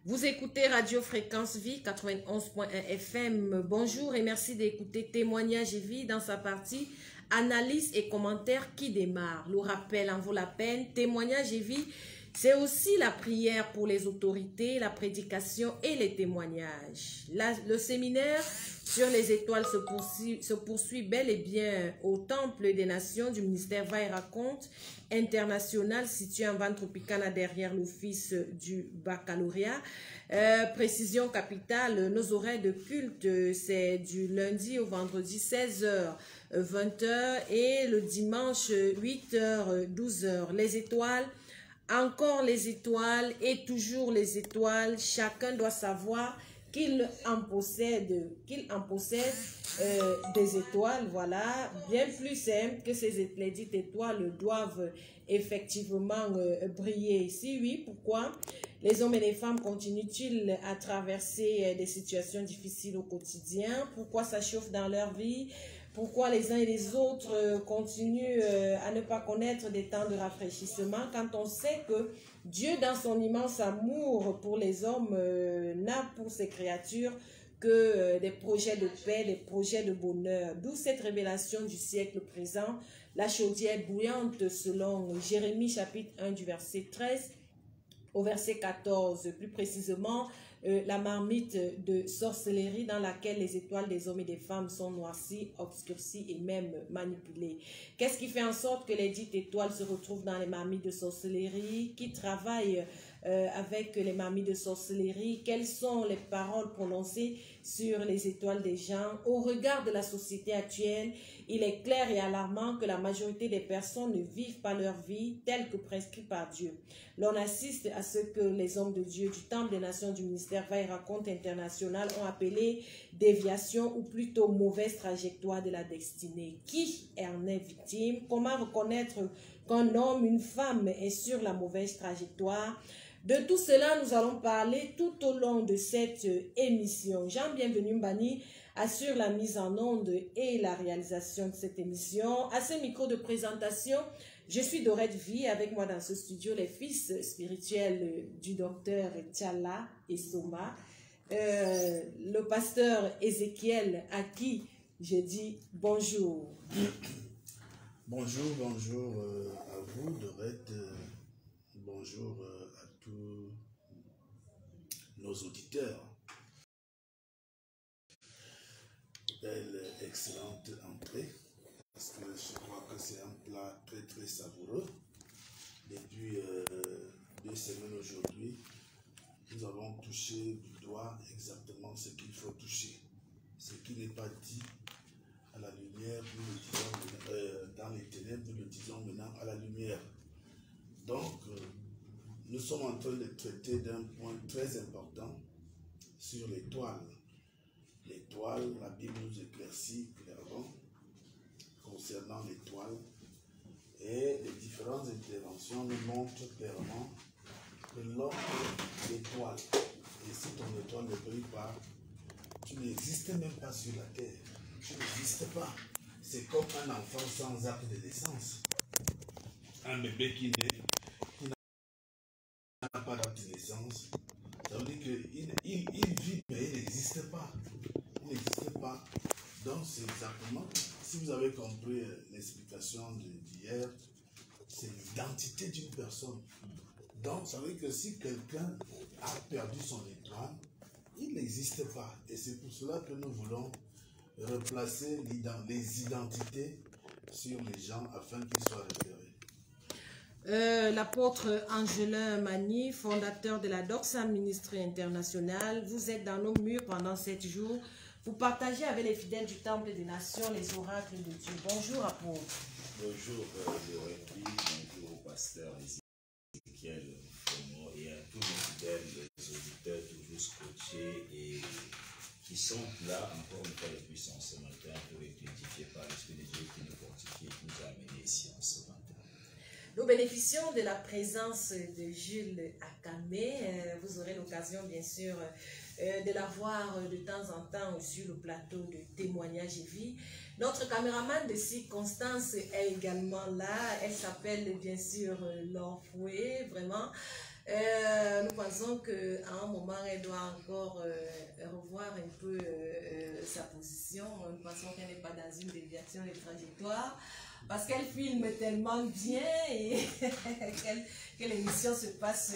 Vous écoutez Radio Fréquence Vie 91.1 FM. Bonjour et merci d'écouter Témoignage et Vie dans sa partie Analyse et commentaires qui démarre. Le rappel en vaut la peine. Témoignage et Vie, c'est aussi la prière pour les autorités, la prédication et les témoignages. Le séminaire sur les étoiles se poursuit bel et bien au Temple des Nations du ministère Va et Raconte international situé en Bande Tropicana derrière l'office du baccalauréat. Précision capitale, nos horaires de culte, c'est du lundi au vendredi 16h, 20h et le dimanche 8h, 12h. Les étoiles, encore les étoiles et toujours les étoiles. Chacun doit savoir qu'il en possède des étoiles, voilà, bien plus simple que les dites étoiles doivent effectivement briller. Si oui, pourquoi les hommes et les femmes continuent-ils à traverser des situations difficiles au quotidien? Pourquoi ça chauffe dans leur vie? Pourquoi les uns et les autres continuent à ne pas connaître des temps de rafraîchissement quand on sait que Dieu, dans son immense amour pour les hommes, n'a pour ses créatures que des projets de paix, des projets de bonheur. D'où cette révélation du siècle présent, la chaudière bouillante selon Jérémie chapitre 1 du verset 13 au verset 14, plus précisément la marmite de sorcellerie dans laquelle les étoiles des hommes et des femmes sont noircies, obscurcies et même manipulées. Qu'est-ce qui fait en sorte que les dites étoiles se retrouvent dans les marmites de sorcellerie? Qui travaille avec les marmites de sorcellerie? Quelles sont les paroles prononcées sur les étoiles des gens? Au regard de la société actuelle, il est clair et alarmant que la majorité des personnes ne vivent pas leur vie telle que prescrite par Dieu. L'on assiste à ce que les hommes de Dieu du Temple des Nations du ministère Va et Raconte international ont appelé déviation ou plutôt mauvaise trajectoire de la destinée. Qui en est victime? Comment reconnaître qu'un homme, une femme est sur la mauvaise trajectoire? De tout cela, nous allons parler tout au long de cette émission. Jean Bienvenu Mbani assure la mise en onde et la réalisation de cette émission. À ce micro de présentation, je suis Dorette Vie, avec moi dans ce studio les fils spirituels du docteur Tchala et Soma, le pasteur Ézéchiel à qui je dis bonjour. Bonjour à vous Dorette, bonjour à tous nos auditeurs. Belle, excellente entrée, parce que je crois que c'est un plat très très savoureux. Depuis 2 semaines aujourd'hui, nous avons touché du doigt exactement ce qu'il faut toucher. Ce qui n'est pas dit à la lumière, nous le disons dans les ténèbres, nous le disons maintenant à la lumière. Donc, nous sommes en train de traiter d'un point très important sur l'étoile. L'étoile, la Bible nous éclaircit clairement concernant l'étoile et les différentes interventions nous montrent clairement que l'homme est l'étoile. Et si ton étoile ne brille pas, tu n'existes même pas sur la terre. Tu n'existes pas. C'est comme un enfant sans acte de naissance. Un bébé qui naît, qui n'a pas d'acte de naissance, ça veut dire qu'il vit, mais il n'existe pas. Il n'existe pas. Donc, c'est exactement, si vous avez compris l'explication d'hier, c'est l'identité d'une personne. Donc, ça veut dire que si quelqu'un a perdu son étoile, il n'existe pas. Et c'est pour cela que nous voulons replacer les identités sur les gens afin qu'ils soient repérés. L'apôtre Angelin Mani, fondateur de la Doxa Ministrie Internationale, vous êtes dans nos murs pendant 7 jours. Vous partagez avec les fidèles du Temple des Nations les oracles de Dieu. Bonjour, apôtre. Bonjour, bonjour au pasteur Ézéchiel et à tous les fidèles, les auditeurs toujours scotchés et qui sont là encore une fois depuis ce matin pour être édifiés par l'Esprit de Dieu qui nous fortifie et qui nous a amenés ici en ce matin. Nous bénéficions de la présence de Jules Akamé. Vous aurez l'occasion, bien sûr, de la voir de temps en temps sur le plateau de Témoignage et Vie. Notre caméraman de circonstance est également là. Elle s'appelle bien sûr Laure Fouet. Vraiment, Nous pensons qu'à un moment, elle doit encore revoir un peu sa position. Nous pensons qu'elle n'est pas dans une déviation de trajectoire parce qu'elle filme tellement bien et que l'émission se passe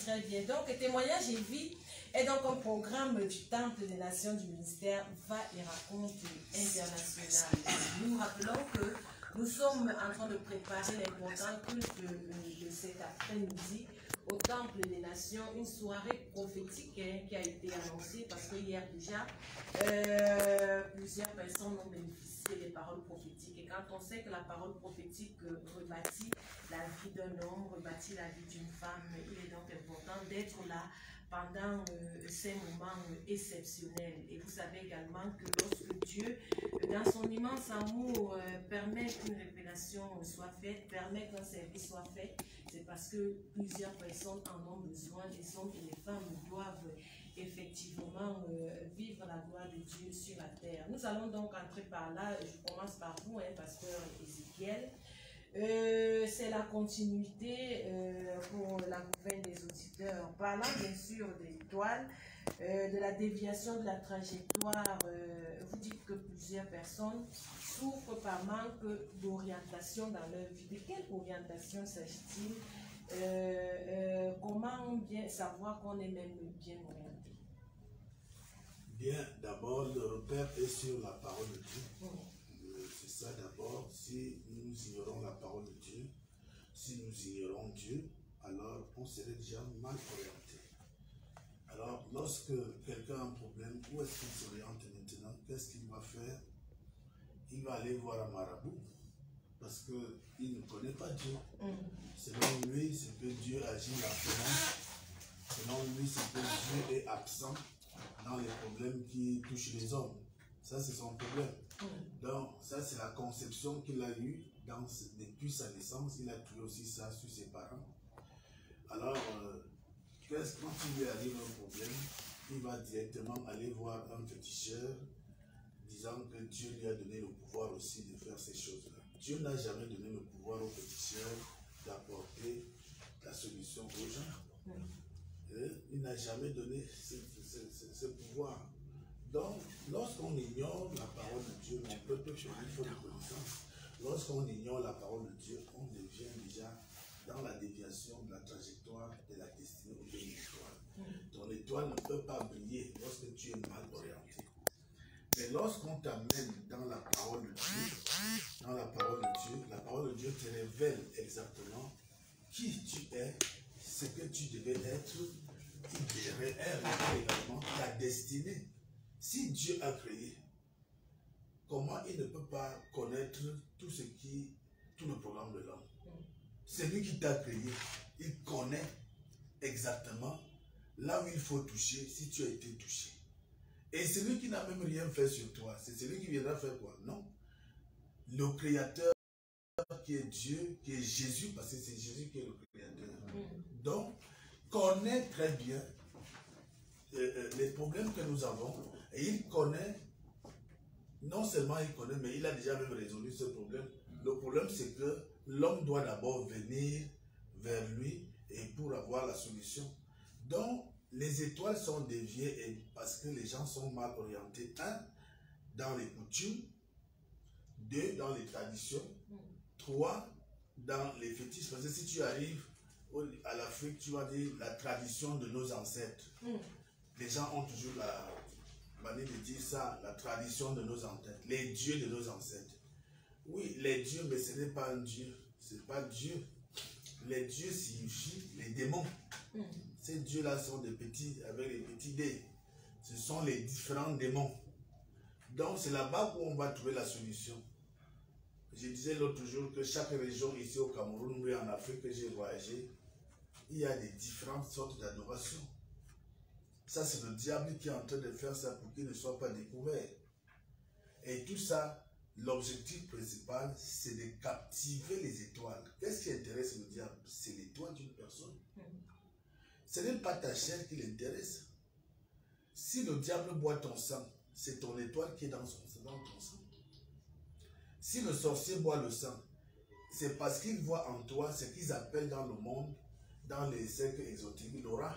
très bien. Donc, Témoignage et Vie est donc un programme du Temple des Nations du ministère Va et Raconte International. Nous rappelons que nous sommes en train de préparer l'important culte de cet après-midi au Temple des Nations, une soirée prophétique qui a été annoncée parce que hier déjà, plusieurs personnes ont bénéficié des paroles prophétiques. Et quand on sait que la parole prophétique rebâtit la vie d'un homme, rebâtit la vie d'une femme, il est donc important d'être là pendant ces moments exceptionnels. Et vous savez également que lorsque Dieu, dans son immense amour, permet qu'une révélation soit faite, permet qu'un service soit fait, c'est parce que plusieurs personnes en ont besoin. Les hommes et les femmes doivent effectivement vivre la gloire de Dieu sur la terre. Nous allons donc entrer par là. Je commence par vous, pasteur Ézéchiel. C'est la continuité pour la gouverne des auditeurs. Parlant bien sûr des étoiles, de la déviation de la trajectoire, vous dites que plusieurs personnes souffrent par manque d'orientation dans leur vie. De quelle orientation s'agit-il? Comment bien savoir qu'on est même bien orienté? Bien, d'abord, le repère est sur la parole de Dieu. C'est ça d'abord. Si nous ignorons la parole de Dieu, si nous ignorons Dieu, alors on serait déjà mal orienté. Alors, lorsque quelqu'un a un problème, où est-ce qu'il s'oriente maintenant? Qu'est-ce qu'il va faire? Il va aller voir un marabout parce qu'il ne connaît pas Dieu. Selon lui, c'est que Dieu agit largement. Selon lui, c'est que Dieu est absent dans les problèmes qui touchent les hommes. Ça, c'est son problème. Donc, ça, c'est la conception qu'il a eue depuis sa naissance. Il a trouvé aussi ça sur ses parents. Alors, quand il lui arrive un problème, il va directement aller voir un féticheur, disant que Dieu lui a donné le pouvoir aussi de faire ces choses-là. Dieu n'a jamais donné le pouvoir au féticheur d'apporter la solution aux gens. Il n'a jamais donné ce pouvoir. Donc, lorsqu'on ignore la parole de Dieu, mon peuple il faut de connaissance. Lorsqu'on ignore la parole de Dieu, on devient déjà dans la déviation de la trajectoire de la destinée ou de l'étoile. Ton étoile ne peut pas briller lorsque tu es mal orienté. Mais lorsqu'on t'amène dans la parole de Dieu, la parole de Dieu te révèle exactement qui tu es, ce que tu devais être, qui révèle également ta destinée. Si Dieu a créé, comment il ne peut pas connaître tout le programme de l'homme? C'est lui qui t'a créé, il connaît exactement là où il faut toucher, si tu as été touché. Et celui qui n'a même rien fait sur toi, c'est celui qui viendra faire quoi? Non. Le créateur qui est Dieu, qui est Jésus, parce que c'est Jésus qui est le créateur. Donc, connaît très bien les problèmes que nous avons. Et il connaît, non seulement il connaît, mais il a déjà même résolu ce problème. Le problème, c'est que l'homme doit d'abord venir vers lui et pour avoir la solution. Donc, les étoiles sont déviées parce que les gens sont mal orientés. 1, dans les coutumes. 2, dans les traditions. 3, dans les fétiches. Parce que si tu arrives à l'Afrique, tu vas dire la tradition de nos ancêtres. Les gens ont toujours la manière de dire ça, la tradition de nos ancêtres, les dieux de nos ancêtres. Oui, les dieux, mais ce n'est pas un dieu. Ce n'est pas Dieu. Les dieux signifient les démons. Ces dieux-là sont des petits, avec les petits dés. Ce sont les différents démons. Donc, c'est là-bas où on va trouver la solution. Je disais l'autre jour que chaque région ici au Cameroun ou en Afrique que j'ai voyagé, il y a des différentes sortes d'adoration. Ça, c'est le diable qui est en train de faire ça pour qu'il ne soit pas découvert. Et tout ça, l'objectif principal, c'est de captiver les étoiles. Qu'est-ce qui intéresse le diable? C'est l'étoile d'une personne. Ce n'est pas ta chair qui l'intéresse. Si le diable boit ton sang, c'est ton étoile qui est dans ton sang. Si le sorcier boit le sang, c'est parce qu'il voit en toi ce qu'ils appellent dans le monde dans les cercles exotiques l'aura.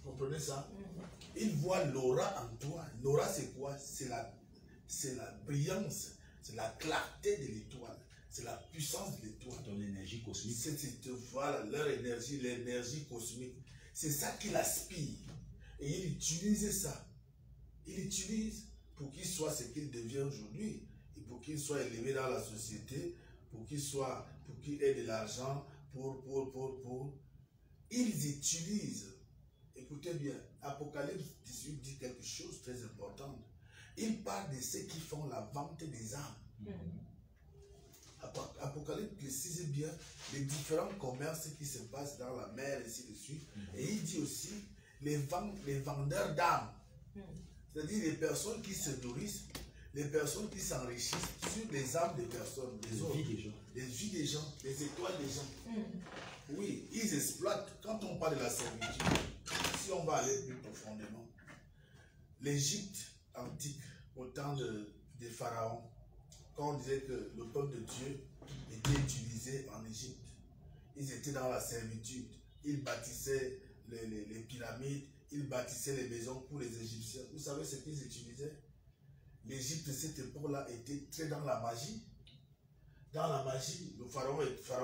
Vous comprenez ça? Il voit l'aura en toi. L'aura, c'est quoi? C'est la brillance, c'est la clarté de l'étoile, c'est la puissance de l'étoile. Ton énergie cosmique. Voilà, leur énergie, l'énergie cosmique. C'est ça qu'il aspire. Et il utilise ça. Il utilise pour qu'il soit ce qu'il devient aujourd'hui. Et pour qu'il soit élevé dans la société, pour qu'il ait de l'argent, Ils utilisent. Écoutez bien, Apocalypse 18 dit quelque chose de très important. Il parle de ceux qui font la vente des âmes. Apocalypse précise bien les différents commerces qui se passent dans la mer, et ainsi de suite. Et il dit aussi les vendeurs d'âmes. C'est-à-dire les personnes qui se nourrissent, les personnes qui s'enrichissent sur les âmes des personnes, les vies des gens, les étoiles des gens. Oui, ils exploitent. Quand on parle de la servitude, si on va aller plus profondément, l'Égypte antique, au temps des pharaons, quand on disait que le peuple de Dieu était utilisé en Égypte, ils étaient dans la servitude. Ils bâtissaient les pyramides, ils bâtissaient les maisons pour les Égyptiens. Vous savez ce qu'ils utilisaient? L'Égypte, cette époque-là, était très dans la magie. Dans la magie, le pharaon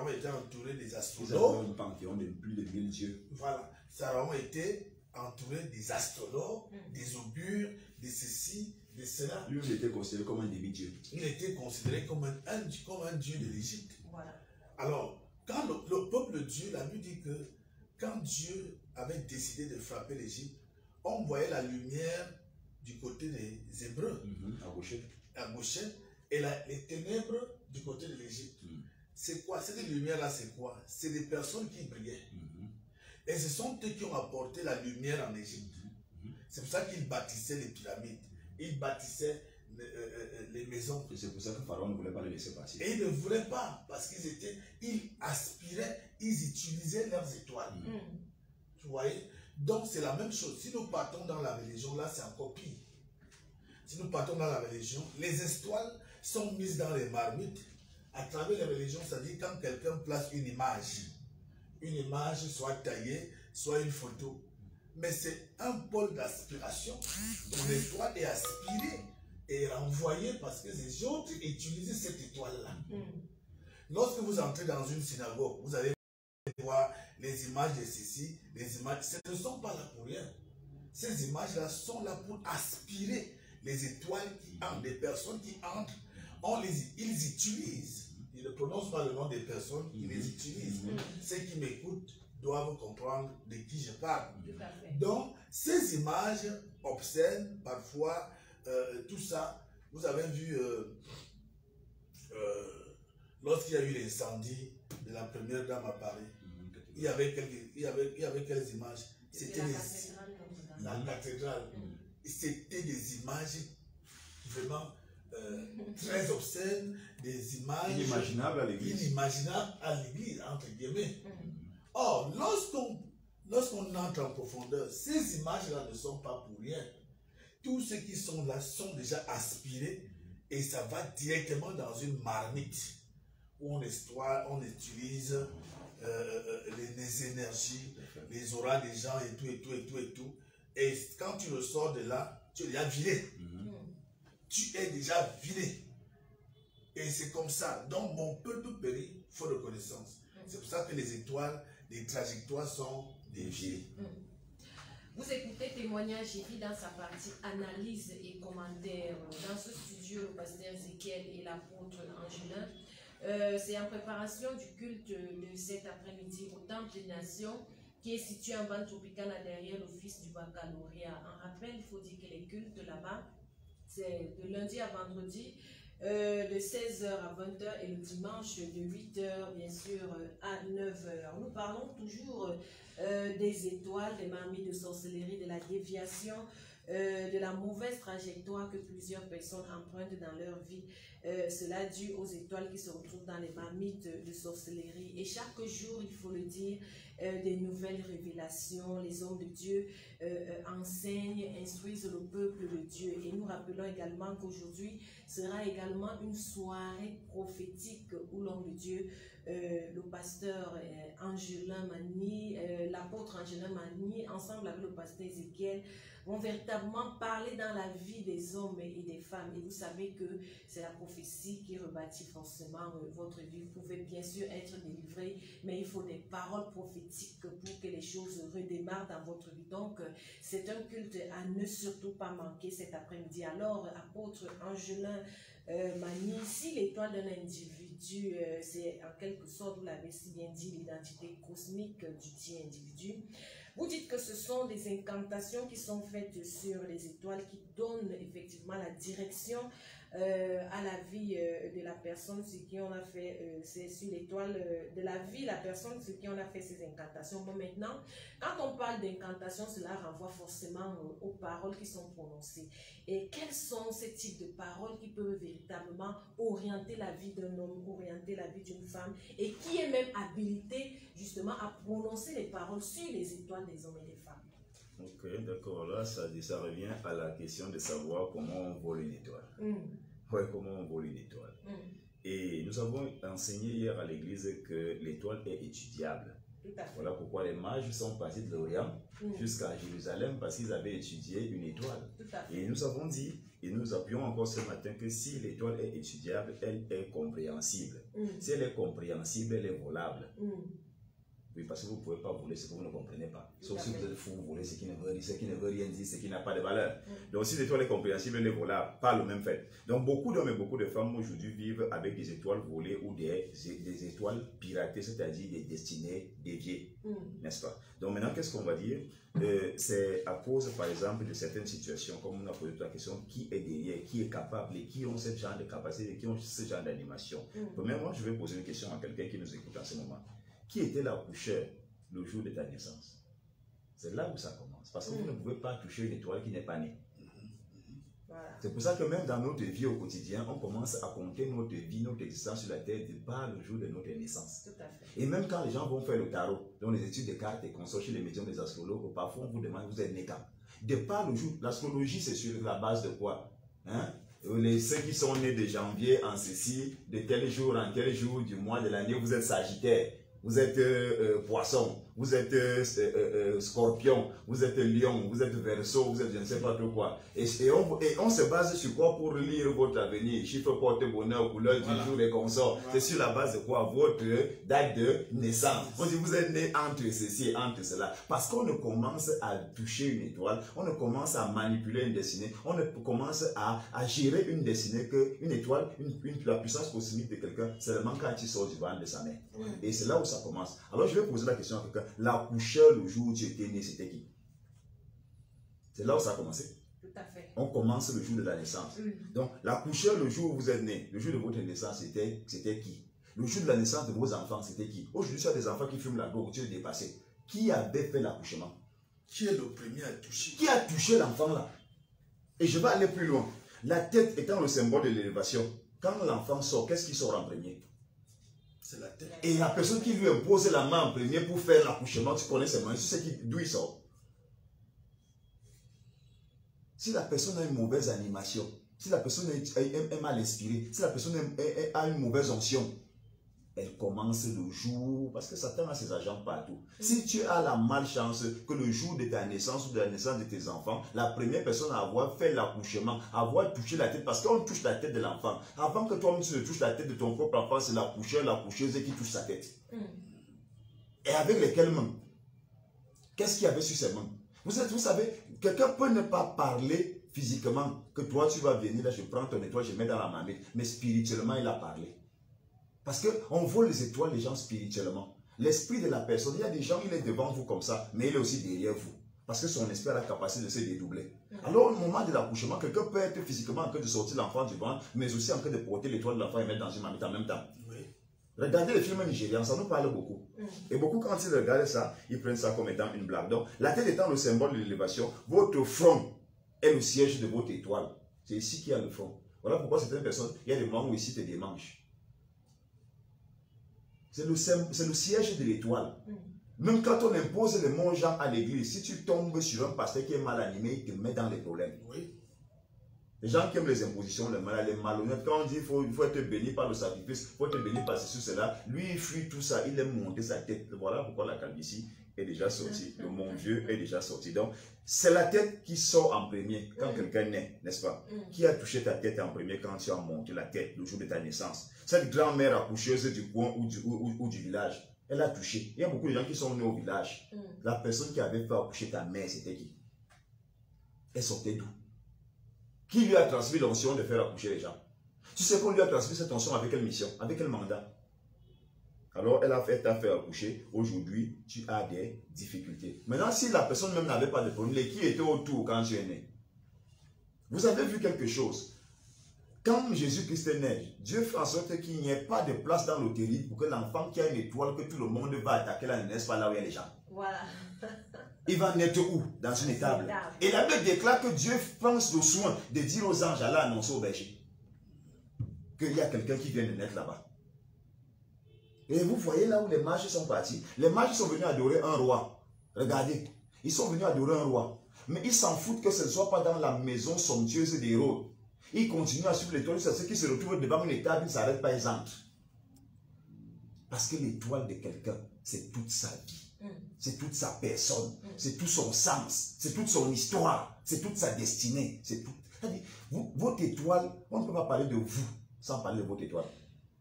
était entouré des astronomes. Ils avaient un panthéon de plus de 1000 dieux. Voilà. Le pharaon était entouré des astronomes, des augures, de ceci, de cela. Lui, il était considéré comme un demi-dieu. Il était considéré comme un dieu de l'Égypte. Voilà. Alors, quand le peuple de Dieu, la Bible dit que quand Dieu avait décidé de frapper l'Égypte, on voyait la lumière du côté des Hébreux, à Goshen, et les ténèbres du côté de l'Égypte. C'est quoi? Cette lumière-là, c'est quoi? C'est des personnes qui brillaient. Et ce sont eux qui ont apporté la lumière en Égypte. C'est pour ça qu'ils bâtissaient les pyramides. Ils bâtissaient les maisons. Et c'est pour ça que Pharaon ne voulait pas les laisser passer. Et ils ne voulaient pas, parce ils aspiraient, ils utilisaient leurs étoiles. Vous voyez? Donc c'est la même chose. Si nous partons dans la religion, là c'est encore pire. Si nous partons dans la religion, les étoiles sont mises dans les marmites. À travers les religions, c'est-à-dire quand quelqu'un place une image soit taillée, soit une photo. Mais c'est un pôle d'aspiration. Ton étoile est aspirée et renvoyée parce que les autres utilisent cette étoile-là. Lorsque vous entrez dans une synagogue, vous allez voir les images de ceci, les images, ce ne sont pas là pour rien. Ces images-là sont là pour aspirer les étoiles qui entrent, les personnes qui entrent, ils utilisent. Ils ne prononcent pas le nom des personnes, ils les utilisent. Ceux qui m'écoutent doivent comprendre de qui je parle. Donc, ces images obscènes, parfois, tout ça, vous avez vu, lorsqu'il y a eu l'incendie de la première dame à Paris, il y avait quelles images? C'était la cathédrale. C'était des images vraiment très obscènes, des images inimaginables à l'église, entre guillemets. Or, lorsqu'on entre en profondeur, ces images-là ne sont pas pour rien. Tous ceux qui sont là sont déjà aspirés et ça va directement dans une marmite où on utilise les énergies, les auras des gens et tout. Et quand tu ressors de là, tu es déjà vidé. Tu es déjà vidé. Et c'est comme ça. Donc mon peuple périt faute de connaissance. C'est pour ça que les étoiles, les trajectoires sont déviées. Vous écoutez Témoignage Jésus dans sa partie analyse et commentaire. Dans ce studio, le pasteur Ézéchiel et l'apôtre Angelin. C'est en préparation du culte de cet après-midi au Temple des Nations qui est situé en bande tropicale derrière l'office du baccalauréat. En rappel, il faut dire que les cultes là-bas, c'est de lundi à vendredi, de 16h à 20h et le dimanche de 8h, bien sûr, à 9h. Nous parlons toujours des étoiles, des marmites de sorcellerie, de la déviation, de la mauvaise trajectoire que plusieurs personnes empruntent dans leur vie. cela dû aux étoiles qui se retrouvent dans les marmites de sorcellerie. Et chaque jour, il faut le dire, des nouvelles révélations. Les hommes de Dieu enseignent, instruisent le peuple de Dieu. Et nous rappelons également qu'aujourd'hui sera également une soirée prophétique où l'homme de Dieu, le pasteur Angelin Mani, l'apôtre Angelin Mani, ensemble avec le pasteur Ézéchiel, vont véritablement parler dans la vie des hommes et des femmes. Et vous savez que c'est la prophétie qui rebâtit forcément votre vie. Vous pouvez bien sûr être délivré, mais il faut des paroles prophétiques pour que les choses redémarrent dans votre vie. Donc, c'est un culte à ne surtout pas manquer cet après-midi. Alors, apôtre Angelin Mani, si l'étoile d'un individu, c'est en quelque sorte, vous l'avez si bien dit, l'identité cosmique du dit individu. Vous dites que ce sont des incantations qui sont faites sur les étoiles qui donnent effectivement la direction à la vie de la personne sur qui on a fait, c'est sur l'étoile de la vie, la personne sur qui on a fait ces incantations. Bon, maintenant, quand on parle d'incantation, cela renvoie forcément aux paroles qui sont prononcées. Et quels sont ces types de paroles qui peuvent véritablement orienter la vie d'un homme, orienter la vie d'une femme, et qui est même habilité justement à prononcer les paroles sur les étoiles des hommes et des femmes? Ok, d'accord. Là, ça revient à la question de savoir comment on vole une étoile. Ouais, comment on vole une étoile. Et nous avons enseigné hier à l'église que l'étoile est étudiable. Voilà pourquoi les mages sont partis de l'Orient jusqu'à Jérusalem, parce qu'ils avaient étudié une étoile. Et nous avons dit, et nous appuyons encore ce matin, que si l'étoile est étudiable, elle est compréhensible. Si elle est compréhensible, elle est volable. Oui, parce que vous ne pouvez pas voler ce que vous ne comprenez pas. Sauf si vous êtes fou, vous volez ce qui ne veut rien dire, ce qui n'a pas de valeur. Donc si l'étoile est compréhensible, elle est volable, pas le même fait. Donc beaucoup d'hommes et beaucoup de femmes aujourd'hui vivent avec des étoiles volées ou des étoiles piratées, c'est-à-dire des destinées déviées, n'est-ce pas? Donc maintenant, qu'est-ce qu'on va dire? C'est à cause, par exemple, de certaines situations, comme on a posé la question, qui est derrière, qui est capable et qui ont ce genre de capacité, qui ont ce genre d'animation. Premièrement, je vais poser une question à quelqu'un qui nous écoute en ce moment. Qui était l'accoucheur le jour de ta naissance? C'est là où ça commence. Parce que vous ne pouvez pas toucher une étoile qui n'est pas née. C'est pour ça que même dans notre vie au quotidien, on commence à compter notre vie, notre existence sur la terre par le jour de notre naissance. Tout à fait. Et même quand les gens vont faire le tarot, dans les études de cartes et consorts chez les médiums des astrologues, parfois on vous demande vous êtes né quand. De par le jour, l'astrologie c'est sur la base de quoi? Ceux qui sont nés de janvier en ceci, de tel jour en tel jour du mois de l'année, vous êtes Sagittaire. Vous êtes poisson, vous êtes scorpion, vous êtes lion, vous êtes verseau, vous êtes je ne sais pas trop quoi. Et on se base sur quoi pour lire votre avenir? Chiffre, porte, bonheur, couleur du jour et consorts. C'est sur la base de quoi? Votre date de naissance. On dit vous êtes né entre ceci et entre cela. Parce qu'on ne commence à toucher une étoile, on ne commence à manipuler une destinée, on ne commence à gérer une destinée qu'une étoile, la puissance cosmique de quelqu'un, c'est seulement quand il sort du ventre de sa mère. Et c'est là où ça commence. Alors je vais poser la question à quelqu'un. L'accoucheur le jour où tu étais né, c'était qui? C'est là où ça a commencé. Tout à fait. On commence le jour de la naissance. Donc l'accoucheur le jour où vous êtes né, le jour de votre naissance, c'était qui? Le jour de la naissance de vos enfants, c'était qui? Aujourd'hui, tu as des enfants qui fument la drogue, tu es dépassé. Qui avait fait l'accouchement? Qui est le premier à toucher? Qui a touché l'enfant là? Et je vais aller plus loin. La tête étant le symbole de l'élévation, quand l'enfant sort, qu'est-ce qui sort en premier? C'est la tête. Et la personne qui lui impose la main en premier pour faire l'accouchement, tu connais ses mains, tu sais d'où il sort. Si la personne a une mauvaise animation, si la personne est mal inspirée, si la personne a une mauvaise onction, elle commence le jour, parce que Satan a ses agents partout. Si tu as la malchance que le jour de ta naissance ou de la naissance de tes enfants, la première personne à avoir fait l'accouchement, avoir touché la tête, parce qu'on touche la tête de l'enfant. Avant que toi-même tu ne touches la tête de ton propre enfant, c'est l'accoucheur, l'accoucheuse qui touche sa tête. Et avec lesquelles mains? Qu'est-ce qu'il y avait sur ses mains? Vous savez, quelqu'un peut ne pas parler physiquement, que toi tu vas venir, là je prends ton étoile, je mets dans la marmite, mais spirituellement il a parlé. Parce qu'on vole les étoiles les gens spirituellement. L'esprit de la personne, il y a des gens, il est devant vous comme ça, mais il est aussi derrière vous. Parce que son esprit a la capacité de se dédoubler. Alors au moment de l'accouchement, quelqu'un peut être physiquement en train de sortir l'enfant du ventre, mais aussi en train de porter l'étoile de l'enfant et mettre dans une marmite en même temps. Regardez les films nigérians, ça nous parle beaucoup. Et beaucoup, quand ils regardent ça, ils prennent ça comme étant une blague. Donc, la tête étant le symbole de l'élévation, votre front est le siège de votre étoile. C'est ici qu'il y a le front. Voilà pourquoi certaines personnes, il y a des moments où ils citent des manches. C'est le siège de l'étoile. Même quand on impose les monts Jean à l'église, si tu tombes sur un pasteur qui est mal animé, il te met dans les problèmes. Oui. Les gens qui aiment les impositions, les malhonnêtes, quand on dit qu'il faut être béni par le sacrifice, il faut être béni par ceci, cela, lui il fuit tout ça, il aime monter sa tête. Voilà pourquoi la calvitie est déjà sortie. Le mon Dieu est déjà sorti. Donc, c'est la tête qui sort en premier quand quelqu'un naît, n'est-ce pas? Qui a touché ta tête en premier quand tu as monté la tête le jour de ta naissance? Cette grand-mère accoucheuse du coin ou du village, elle a touché. Il y a beaucoup de gens qui sont nés au village. La personne qui avait fait accoucher ta mère, c'était qui? Elle sortait d'où? Qui lui a transmis l'onction de faire accoucher les gens? Tu sais qu'on lui a transmis cette onction avec quelle mission? Avec quel mandat? Alors, elle t'a fait accoucher. Aujourd'hui, tu as des difficultés. Maintenant, si la personne même n'avait pas de problème, qui était autour quand tu es né? Vous avez vu quelque chose? Quand Jésus-Christ est né, Dieu fait en sorte qu'il n'y ait pas de place dans l'autorité pour que l'enfant qui a une étoile, que tout le monde va attaquer là, ne naisse pas là où il y a les gens. Voilà. Il va naître où? Dans une étable. Et la Bible déclare que Dieu pense le soin de dire aux anges, allez annoncer au berger qu'il y a quelqu'un qui vient de naître là-bas. Et vous voyez là où les mages sont partis. Les mages sont venus adorer un roi. Regardez, ils sont venus adorer un roi. Mais ils s'en foutent que ce ne soit pas dans la maison somptueuse d'Hérode. Ils continuent à suivre l'étoile, c'est ceux qui se retrouvent devant une étable, ils ne s'arrêtent pas, ils entrent. Parce que l'étoile de quelqu'un, c'est toute sa vie. C'est toute sa personne. C'est tout son sens. C'est toute son histoire. C'est toute sa destinée. C'est tout. Votre étoile, on ne peut pas parler de vous sans parler de votre étoile.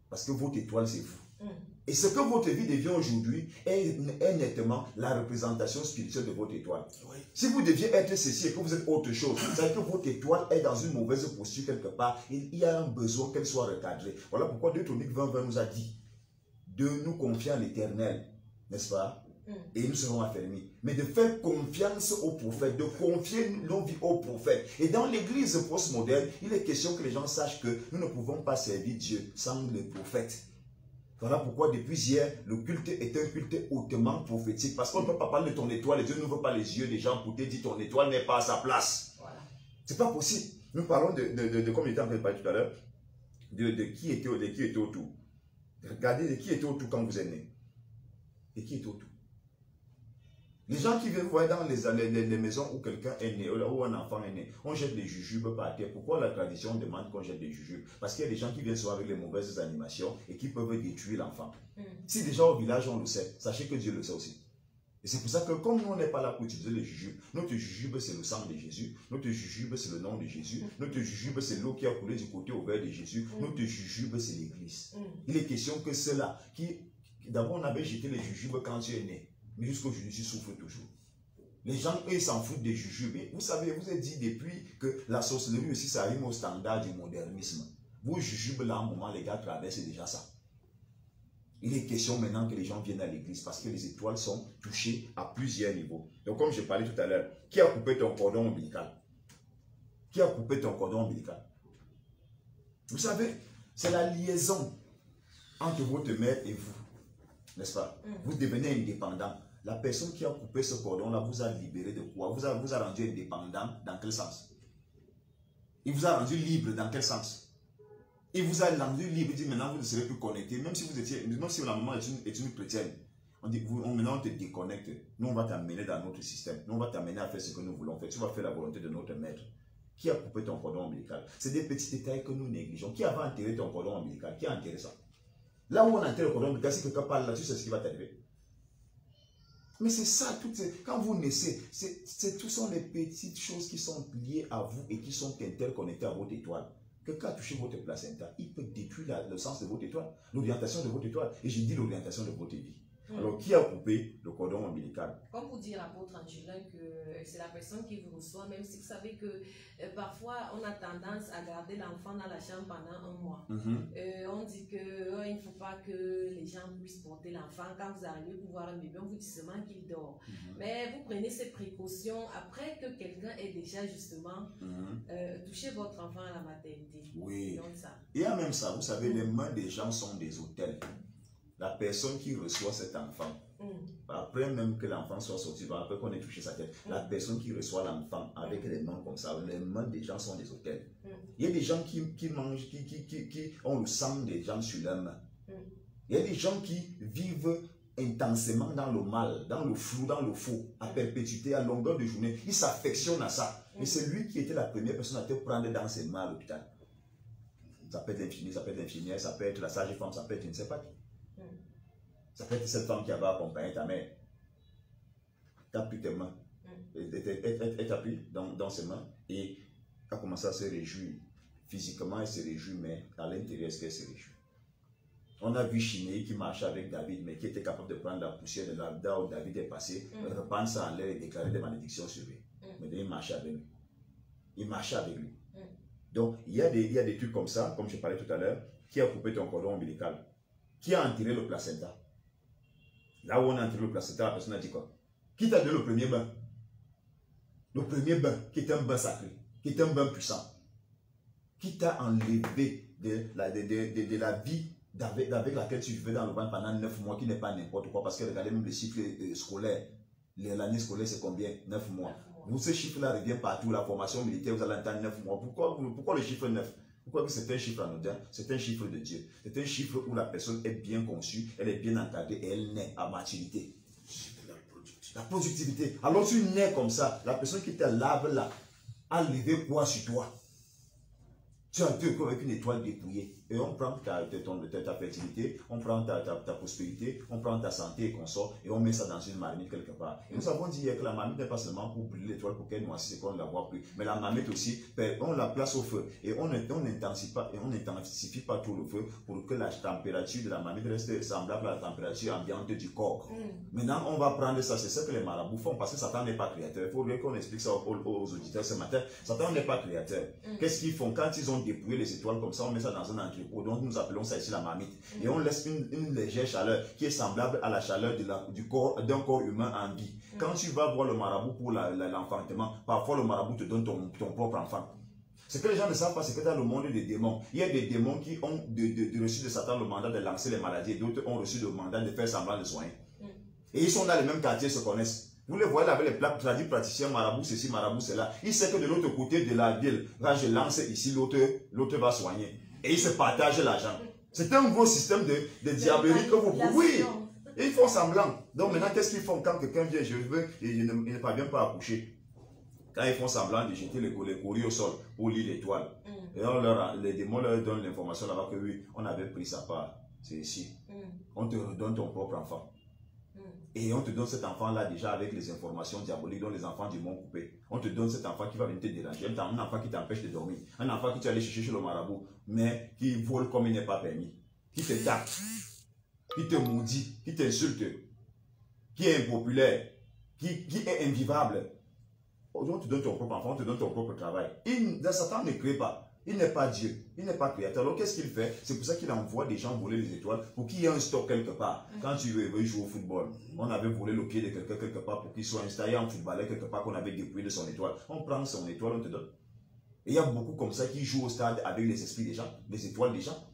Parce que votre étoile, c'est vous. Et ce que votre vie devient aujourd'hui est nettement la représentation spirituelle de votre étoile. Oui. Si vous deviez être ceci et que vous êtes autre chose, c'est-à-dire que votre étoile est dans une mauvaise posture quelque part, il y a un besoin qu'elle soit recadrée. Voilà pourquoi Deutéronome 20:20 nous a dit de nous confier à l'Éternel, n'est-ce pas? Et nous serons affermis. Mais de faire confiance aux prophètes, de confier nos vies aux prophètes. Et dans l'église postmoderne, il est question que les gens sachent que nous ne pouvons pas servir Dieu sans les prophètes. Voilà pourquoi depuis hier, le culte est un culte hautement prophétique. Parce qu'on ne peut pas parler de ton étoile et Dieu ne veut pas les yeux des gens pour te dire ton étoile n'est pas à sa place. Voilà. C'est pas possible. Nous parlons comme il était en train de parler tout à l'heure, de qui était autour. Regardez de qui était autour quand vous êtes né. Et qui était autour. Les gens qui viennent voir dans les maisons où quelqu'un est né, où un enfant est né, on jette des jujubes par terre. Pourquoi la tradition demande qu'on jette des jujubes? Parce qu'il y a des gens qui viennent souvent avec les mauvaises animations et qui peuvent détruire l'enfant. Si déjà au village on le sait, sachez que Dieu le sait aussi. Et c'est pour ça que comme nous on n'est pas là pour utiliser les jujubes, notre jujube c'est le sang de Jésus, notre jujube c'est le nom de Jésus, notre jujube c'est l'eau qui a coulé du côté ouvert de Jésus, notre jujube c'est l'église. Il est question que ceux-là qui, d'abord on avait jeté les jujubes quand tu es né. Mais jusqu'aujourd'hui, tu souffres toujours. Les gens, eux, ils s'en foutent des jujubes. Vous savez, vous avez dit depuis que la sorcellerie aussi, ça arrive au standard du modernisme. Vos jujubes, là, à un moment, les gars traversent déjà ça. Il est question maintenant que les gens viennent à l'église parce que les étoiles sont touchées à plusieurs niveaux. Donc, comme je parlais tout à l'heure, qui a coupé ton cordon ombilical? Qui a coupé ton cordon ombilical? Vous savez, c'est la liaison entre votre mère et vous. N'est-ce pas? Vous devenez indépendant. La personne qui a coupé ce cordon-là vous a libéré de quoi? Vous a rendu indépendant dans quel sens? Il vous a rendu libre dans quel sens? Il vous a rendu libre, il dit maintenant vous ne serez plus connecté. Même si la maman est une chrétienne, on dit maintenant on te déconnecte. Nous on va t'amener dans notre système. Nous on va t'amener à faire ce que nous voulons faire. Tu vas faire la volonté de notre maître. Qui a coupé ton cordon ombilical? C'est des petits détails que nous négligeons. Qui avait enterré ton cordon ombilical? Qui a enterré ça? Là où on enterre le cordon ombilical, si quelqu'un parle là, tu sais ce qui va t'arriver. Mais c'est ça, quand vous naissez, ce sont les petites choses qui sont liées à vous et qui sont interconnectées à votre étoile. Quelqu'un a touché votre placenta, il peut détruire le sens de votre étoile, l'orientation de votre étoile. Et j'ai dit l'orientation de votre vie. Alors, qui a coupé le cordon ombilical? Comme vous dire, apôtre Angelin, que c'est la personne qui vous reçoit, même si vous savez que parfois on a tendance à garder l'enfant dans la chambre pendant un mois. On dit qu'il ne faut pas que les gens puissent porter l'enfant. Quand vous arrivez pour voir un bébé, on vous dit seulement qu'il dort. Mais vous prenez ces précautions après que quelqu'un ait déjà justement touché votre enfant à la maternité. Oui. Donc, ça. Il y a même ça, vous savez, les mains des gens sont des autels. La personne qui reçoit cet enfant, après même que l'enfant soit sorti, après qu'on ait touché sa tête, la personne qui reçoit l'enfant avec les mains comme ça, les mains des gens sont des autels. Il y a des gens qui mangent, qui ont le sang des gens sur leurs mains. Il y a des gens qui vivent intensément dans le mal, dans le flou, dans le faux, à perpétuité, à longueur de journée. Il s'affectionne à ça. Et c'est lui qui était la première personne à te prendre dans ses mains à l'hôpital. Ça peut être l'infirmier, ça peut être l'infirmière, ça peut être la sage-femme, ça peut être je ne sais pas qui. Ça peut être cette femme qui avait accompagné ta mère. Tu as pris tes mains. Elle t'a pris dans ses mains et a commencé à se réjouir. Physiquement, elle se réjouit, mais à l'intérieur, est-ce qu'elle se réjouit? On a vu Chiméi qui marchait avec David, mais qui était capable de prendre la poussière de là où David est passé, reprendre ça en l'air et déclarer des malédictions sur lui. Mais il marchait avec lui. Il marchait avec lui. Donc, il y a des trucs comme ça, comme je parlais tout à l'heure, qui a coupé ton cordon ombilical, qui a enterré le placenta. Là où on a enterré le placenta, la personne a dit quoi? Qui t'a donné le premier bain? Le premier bain, qui était un bain sacré, qui était un bain puissant, qui t'a enlevé de la vie avec laquelle tu vivais dans le ventre pendant 9 mois, qui n'est pas n'importe quoi, parce que regardez même le cycle scolaire. L'année scolaire, c'est combien? 9 mois. Vous, ce chiffre-là revient partout. La formation militaire, vous allez entendre 9 mois. Pourquoi le chiffre 9? Pourquoi c'est un chiffre anodin? C'est un chiffre de Dieu. C'est un chiffre où la personne est bien conçue, elle est bien encadrée et elle naît à maturité. La productivité. Alors tu nais comme ça, la personne qui te lave là, a levé quoi sur toi? Tu as un peu avec une étoile dépouillée. Et on prend ta fertilité, on prend ta prospérité, on prend ta santé et consort, et on met ça dans une marmite quelque part. Et nous avons dit hier que la marmite n'est pas seulement pour brûler l'étoile pour qu'elle noircisse et qu'on ne la voit plus. Mais la marmite aussi, on la place au feu. Et on n'intensifie pas tout le feu pour que la température de la marmite reste semblable à la température ambiante du corps. Maintenant, on va prendre ça. C'est ce que les marabouts font parce que Satan n'est pas créateur. Il faudrait qu'on explique ça aux auditeurs ce matin. Satan n'est pas créateur. Qu'est-ce qu'ils font? Quand ils ont dépouillé les étoiles comme ça, on met ça dans un entrepôt, donc nous appelons ça ici la marmite, et on laisse une légère chaleur qui est semblable à la chaleur d'un corps humain en vie. Quand tu vas voir le marabout pour l'enfantement, parfois le marabout te donne ton propre enfant. Ce que les gens ne savent pas, c'est que dans le monde des démons, il y a des démons qui ont reçu de Satan le mandat de lancer les maladies, et d'autres ont reçu le mandat de faire semblant de soigner. Et ils sont dans les mêmes quartiers, se connaissent. Vous les voyez avec les praticiens, marabout ceci, marabout cela. Il sait que de l'autre côté de la ville, là je lance ici, l'autre va soigner. Et ils se partagent l'argent. C'est un gros système de diablerie que vous pouvez. Oui, ils font semblant. Donc maintenant, qu'est-ce qu'ils font quand quelqu'un vient, je veux, et il ne parvient pas à accoucher? Quand ils font semblant de jeter les courriers au sol pour lire l'étoile. Et les démons leur donnent l'information là-bas que oui, on avait pris sa part. C'est ici. On te redonne ton propre enfant. Et on te donne cet enfant-là déjà avec les informations diaboliques dont les enfants du monde coupé. On te donne cet enfant qui va venir te déranger. Un enfant qui t'empêche de dormir. Un enfant qui tu allais chercher chez le marabout, mais qui vole comme il n'est pas permis. Qui te tape. Qui te maudit. Qui t'insulte. Qui est impopulaire. Qui est invivable. On te donne ton propre enfant, on te donne ton propre travail. Satan ne crée pas. Il n'est pas Dieu, il n'est pas créateur. Alors qu'est-ce qu'il fait? C'est pour ça qu'il envoie des gens voler les étoiles pour qu'il y ait un stock quelque part. Quand tu veux jouer au football, on avait volé le pied de quelqu'un quelque part pour qu'il soit installé en footballeur quelque part qu'on avait dépouillé de son étoile. On prend son étoile, on te donne. Et il y a beaucoup comme ça qui jouent au stade avec les esprits des gens, les étoiles des gens.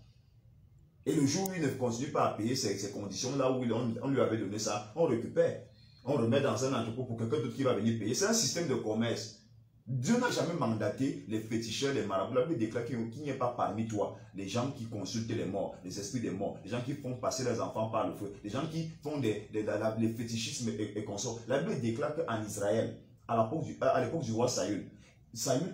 Et le jour où il ne continue pas à payer ces conditions-là où on lui avait donné ça, on récupère. On remet dans un entrepôt pour quelqu'un d'autre qui va venir payer. C'est un système de commerce. Dieu n'a jamais mandaté les féticheurs, les marabouts. La Bible déclare qu'il n'y ait pas parmi toi les gens qui consultent les morts, les esprits des morts, les gens qui font passer leurs enfants par le feu, les gens qui font les fétichismes et consorts. La Bible déclare qu'en Israël, à l'époque du roi Saül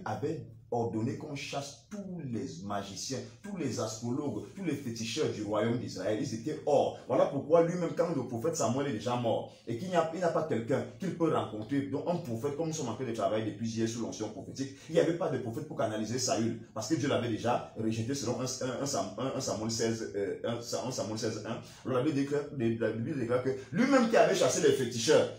avait ordonné qu'on chasse tous les magiciens, tous les astrologues, tous les féticheurs du royaume d'Israël. Ils étaient hors. Voilà pourquoi lui-même, quand le prophète Samuel est déjà mort et qu'il n'a pas quelqu'un qu'il peut rencontrer, donc un prophète, comme nous sommes en train de travailler depuis hier sous l'onction prophétique, il n'y avait pas de prophète pour canaliser Saül, parce que Dieu l'avait déjà rejeté selon 1 Samuel 16, 1. La Bible déclare que lui-même qui avait chassé les féticheurs,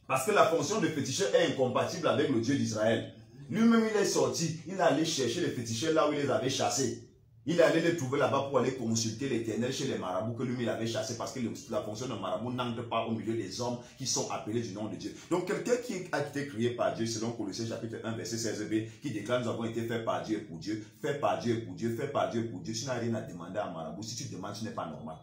parce que la fonction de féticheur est incompatible avec le Dieu d'Israël. Lui-même, il est sorti, il est allé chercher les féticheurs là où il les avait chassés. Il est allé les trouver là-bas pour aller consulter l'Éternel chez les marabouts que lui-même il avait chassés parce que la fonction de marabout n'entre pas au milieu des hommes qui sont appelés du nom de Dieu. Donc quelqu'un qui a été créé par Dieu, selon Colossiens chapitre 1 verset 16b, qui déclare nous avons été faits par Dieu et pour Dieu, faits par Dieu et pour Dieu, faits par Dieu et pour Dieu. Tu n'as rien à demander à un marabout. Si tu demandes, tu n'es pas normal.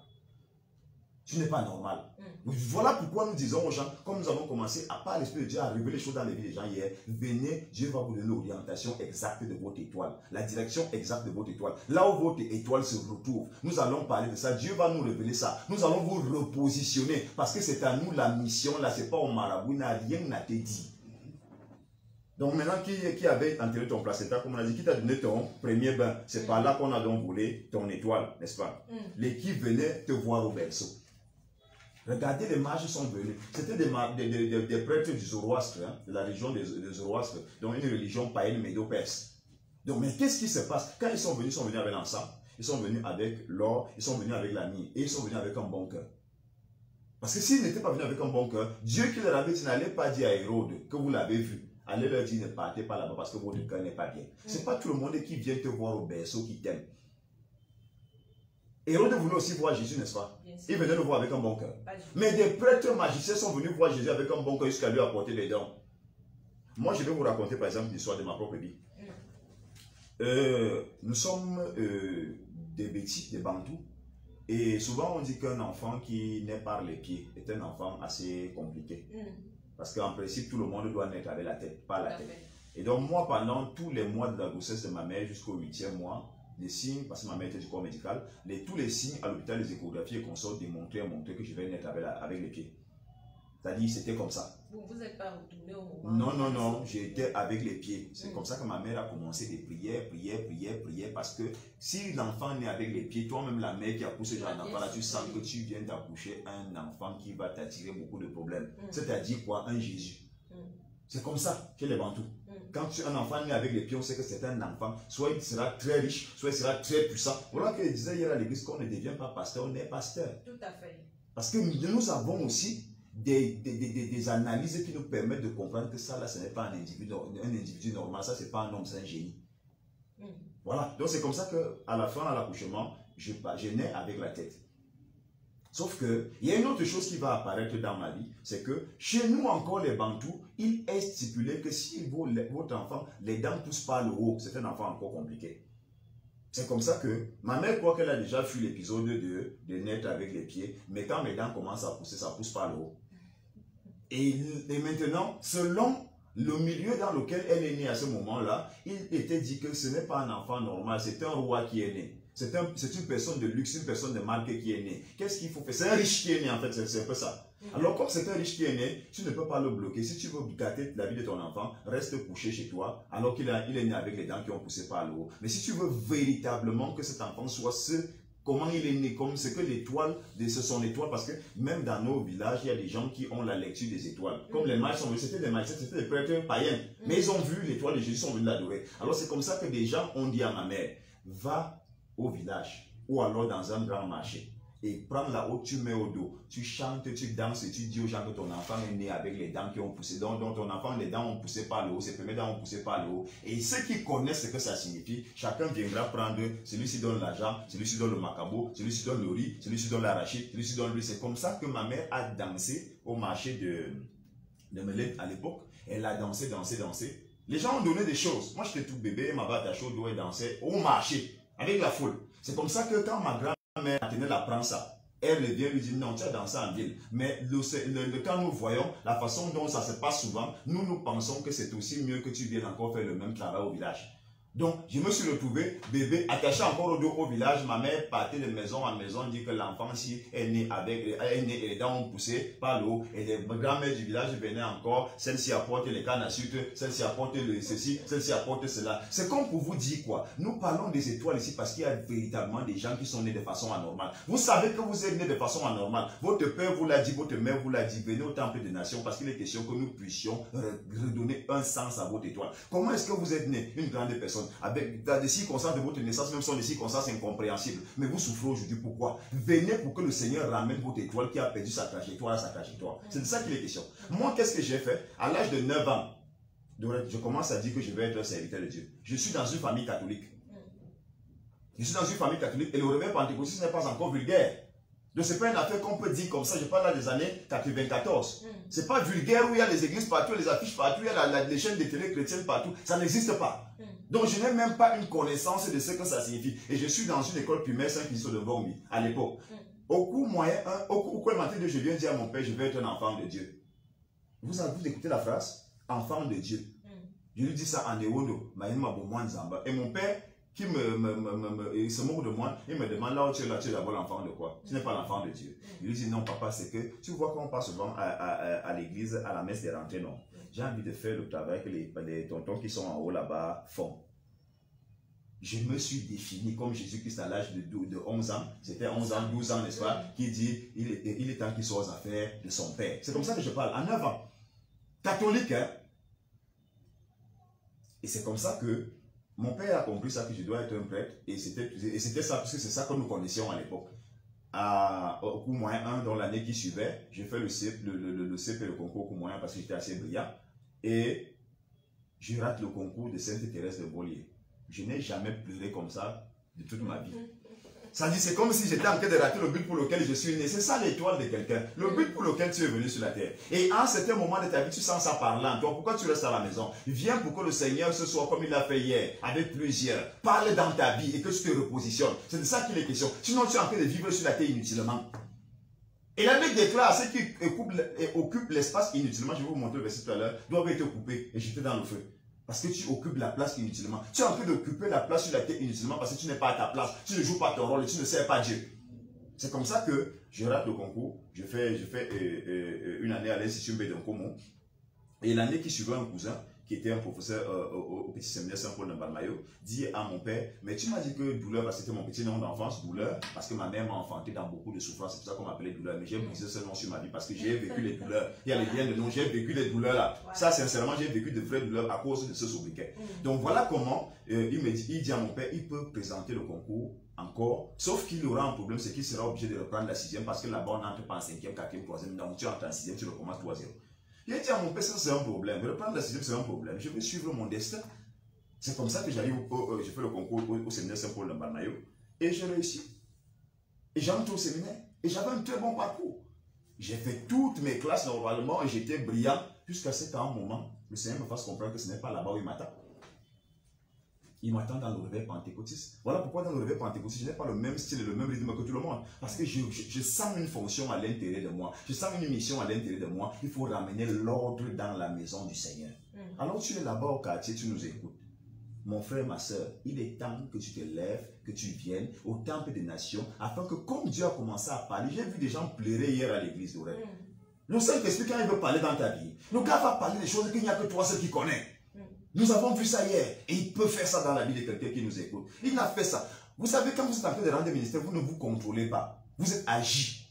Tu n'es pas normal. Voilà pourquoi nous disons aux gens, comme nous avons commencé à part l'Esprit de Dieu à révéler les choses dans les vies des gens hier, venez, Dieu va vous donner l'orientation exacte de votre étoile, la direction exacte de votre étoile. Là où votre étoile se retrouve, nous allons parler de ça. Dieu va nous révéler ça. Nous allons vous repositionner parce que c'est à nous la mission. Là, c'est pas au marabout, rien n'a été dit. Donc maintenant, qui avait enterré ton placenta, comme on a dit, qui t'a donné ton premier bain, c'est par là qu'on a donc volé ton étoile, n'est-ce pas? Les qui venaient te voir au berceau. Regardez, les mages sont venus. C'était des prêtres du Zoroastre, hein, de la région de Zoroastre, donc une religion païenne médo-perse. Donc, mais qu'est-ce qui se passe? Quand ils sont venus avec l'encens, ils sont venus avec l'or, ils sont venus avec la mie, et ils sont venus avec un bon cœur. Parce que s'ils n'étaient pas venus avec un bon cœur, Dieu qui leur avait dit, n'allez pas dire à Hérode que vous l'avez vu. Allez leur dire, ne partez pas là-bas parce que votre cœur n'est pas bien. Ce n'est pas tout le monde qui vient te voir au berceau qui t'aime. Hérode voulait aussi voir Jésus, n'est-ce pas? Il venait le voir avec un bon cœur. Mais des prêtres magiciens sont venus voir Jésus avec un bon cœur jusqu'à lui apporter des dons. Moi, je vais vous raconter par exemple l'histoire de ma propre vie. Nous sommes des Bétis, des Bantous. Et souvent, on dit qu'un enfant qui naît par les pieds est un enfant assez compliqué. Parce qu'en principe, tout le monde doit naître avec la tête, pas la tête. Et donc, moi, pendant tous les mois de la grossesse de ma mère jusqu'au 8e mois, les signes, parce que ma mère était du corps médical, tous les signes à l'hôpital, les échographies et consorts démontraient que je vais naître avec les pieds. C'est-à-dire, c'était comme ça. Vous n'êtes pas retourné au moment? Non, non, non, j'étais avec les pieds. C'est comme ça que ma mère a commencé des prières, parce que si l'enfant naît avec les pieds, toi-même la mère qui a poussé ce genre d'enfant là, tu sens que tu viens d'accoucher un enfant qui va t'attirer beaucoup de problèmes. C'est-à-dire quoi? Un Jésus. C'est comme ça chez les Bantous. Quand un enfant naît avec les pieds, on sait que c'est un enfant. Soit il sera très riche, soit il sera très puissant. Voilà que je disais hier à l'église qu'on ne devient pas pasteur, on est pasteur. Tout à fait. Parce que nous avons aussi des analyses qui nous permettent de comprendre que ça, là, ce n'est pas un individu normal. Ça, ce n'est pas un homme, c'est un génie. Voilà. Donc, c'est comme ça qu'à la fin, à l'accouchement, je nais avec la tête. Sauf qu'il y a une autre chose qui va apparaître dans ma vie, c'est que chez nous encore les Bantous, il est stipulé que si votre enfant, les dents poussent par le haut, c'est un enfant encore compliqué. C'est comme ça que ma mère croit qu'elle a déjà fui l'épisode de naître avec les pieds, mais quand mes dents commencent à pousser, ça pousse par le haut. Et maintenant, selon le milieu dans lequel elle est née à ce moment-là, il était dit que ce n'est pas un enfant normal, c'est un roi qui est né. C'est une personne de luxe, une personne de marque qui est née. Qu'est-ce qu'il faut faire? C'est un riche qui est né en fait, c'est un peu ça. Alors comme c'est un riche qui est né, tu ne peux pas le bloquer. Si tu veux gâter la vie de ton enfant, reste couché chez toi, alors qu'il est né avec les dents qui ont poussé par le haut. Mais si tu veux véritablement que cet enfant soit comment il est né, comme c'est que l'étoile, c'est son étoile, parce que même dans nos villages, il y a des gens qui ont la lecture des étoiles. Comme les mages sont venus, c'était des mages, c'était des prêtres païens. Mais ils ont vu l'étoile de Jésus, ils sont venus l'adorer. Alors c'est comme ça que des gens ont dit à ma mère, va au village ou alors dans un grand marché et prends la haute, tu mets au dos, tu chantes, tu danses et tu dis aux gens que ton enfant est né avec les dents qui ont poussé. Donc ton enfant, les dents ont poussé par le haut, ses premières dents ont poussé par le haut. Et ceux qui connaissent ce que ça signifie, chacun viendra prendre, celui-ci donne l'argent, celui-ci donne le macabo, celui-ci donne le riz, celui-ci donne l'arachide, celui-ci donne l'huile. C'est comme ça que ma mère a dansé au marché de Melette à l'époque. Elle a dansé. Les gens ont donné des choses. Moi j'étais tout bébé, elle m'avait attaché au dos et dansait au marché. Avec la foule. C'est comme ça que quand ma grand-mère tenait la prendre ça, elle vient lui dire non, tu as dansé en ville. Mais quand nous voyons la façon dont ça se passe souvent, nous pensons que c'est aussi mieux que tu viennes encore faire le même travail au village. Donc, je me suis retrouvé bébé attaché encore au dos au village. Ma mère partait de maison en maison, dit que l'enfant si est né et les dents ont poussé par le haut. Et les grands-mères du village venaient encore. Celle-ci apporte les cannes à sucre, celle-ci apporte ceci, celle-ci apporte cela. C'est comme pour vous dire quoi. Nous parlons des étoiles ici parce qu'il y a véritablement des gens qui sont nés de façon anormale. Vous savez que vous êtes nés de façon anormale. Votre père vous l'a dit, votre mère vous l'a dit. Venez au temple des nations parce qu'il est question que nous puissions redonner un sens à votre étoile. Comment est-ce que vous êtes né? Une grande personne. Avec des circonstances de votre naissance, même sont des circonstances incompréhensibles. Mais vous souffrez aujourd'hui. Pourquoi? Venez pour que le Seigneur ramène votre étoile qui a perdu sa trajectoire à sa trajectoire. C'est de ça qu'il est question. Moi, qu'est-ce que j'ai fait? À l'âge de 9 ans, je commence à dire que je vais être un serviteur de Dieu. Je suis dans une famille catholique. Je suis dans une famille catholique et le réveil pentecôtiste n'est pas encore vulgaire. Donc, ce n'est pas une affaire qu'on peut dire comme ça. Je parle là des années 94. Ce n'est pas vulgaire où il y a les églises partout, les affiches partout, il y a les chaînes de télé chrétiennes partout. Ça n'existe pas. Donc, je n'ai même pas une connaissance de ce que ça signifie. Et je suis dans une école primaire Saint-Christophe de Vormi à l'époque. Au cours matin de je viens dire à mon père, je vais être un enfant de Dieu. Vous écoutez la phrase? Enfant de Dieu. Je lui dis ça en Ewondo, et mon père, qui il se moque de moi, il me demande là où tu es d'abord l'enfant de quoi? Tu n'es pas l'enfant de Dieu. Je lui dis non papa, c'est que tu vois qu'on passe souvent à l'église, à la messe des rentrées, non. J'ai envie de faire le travail que les tontons qui sont en haut là-bas font. Je me suis défini comme Jésus-Christ à l'âge de 11 ans, c'était 11 ans, 12 ans, n'est-ce pas, qui dit il est temps qu'il soit aux affaires de son père. C'est comme ça que je parle, à 9 ans. Catholique, hein? Et c'est comme ça que mon père a compris ça, que je dois être un prêtre. Et c'était ça, parce que c'est ça que nous connaissions à l'époque. Au cours moyen 1, dans l'année qui suivait, j'ai fait le CP et le concours au cours moyen parce que j'étais assez brillant. Et je rate le concours de Sainte-Thérèse de Beaulieu. Je n'ai jamais pleuré comme ça de toute ma vie. Ça dit, c'est comme si j'étais en train de rater le but pour lequel je suis né. C'est ça l'étoile de quelqu'un. Le but pour lequel tu es venu sur la terre. Et à un certain moment de ta vie, tu sens ça parlant. Toi, pourquoi tu restes à la maison? Viens pour que le Seigneur ce soit comme il l'a fait hier, avec plusieurs. Parle dans ta vie et que tu te repositionnes. C'est de ça qu'il est question. Sinon, tu es en train de vivre sur la terre inutilement. Et la Bible déclare, ceux qui occupent l'espace inutilement, je vais vous montrer le verset tout à l'heure, doivent être coupés et jetés dans le feu. Parce que tu occupes la place inutilement. Tu es en train d'occuper la place sur la terre inutilement parce que tu n'es pas à ta place. Tu ne joues pas ton rôle et tu ne sers pas Dieu. C'est comme ça que je rate le concours. Je fais une année à l'Institut Mbedonkomo. Et l'année qui suivait, un cousin, qui était un professeur au petit séminaire Saint-Paul de Mbalmayo, dit à mon père, mais tu m'as dit que douleur, parce que c'était mon petit nom d'enfance, douleur, parce que ma mère m'a enfanté dans beaucoup de souffrances, c'est pour ça qu'on m'appelait douleur, mais j'ai brisé ce nom sur ma vie parce que j'ai vécu les douleurs. Il y a les liens de nom, j'ai vécu les douleurs là. Ça, sincèrement, j'ai vécu de vraies douleurs à cause de ce sobriquet. Donc voilà comment il dit à mon père, il peut présenter le concours encore, sauf qu'il aura un problème, c'est qu'il sera obligé de reprendre la 6e parce que là-bas on n'entre pas en 5e, 4e, 3e, donc tu entres en 6e, tu recommences 3e. Il a dit à mon père, ça c'est un problème. Reprendre la 6e, c'est un problème. Je vais suivre mon destin. C'est comme ça que j'arrive, je fais le concours au séminaire Saint-Paul de Mbalmayo. Et j'ai réussi. Et j'entre au séminaire. Et j'avais un très bon parcours. J'ai fait toutes mes classes normalement et j'étais brillant. Jusqu'à ce qu'à un moment, le Seigneur me fasse comprendre que ce n'est pas là-bas où il m'attend. Il m'attend dans le réveil pentecôtiste. Voilà pourquoi dans le réveil pentecôtiste, je n'ai pas le même style et le même rythme que tout le monde. Parce que je sens une fonction à l'intérieur de moi. Je sens une mission à l'intérieur de moi. Il faut ramener l'ordre dans la maison du Seigneur. Alors tu es là-bas au quartier, tu nous écoutes. Mon frère, ma soeur, il est temps que tu te lèves, que tu viennes au temple des nations, afin que comme Dieu a commencé à parler, j'ai vu des gens pleurer hier à l'église d'Orel. Le Saint-Esprit, quand il veut parler dans ta vie, le gars va parler des choses qu'il n'y a que toi seul qui connais. Nous avons vu ça hier. Et il peut faire ça dans la vie de quelqu'un qui nous écoute. Il a fait ça. Vous savez, quand vous êtes en train de rendre des ministères, vous ne vous contrôlez pas. Vous êtes agi.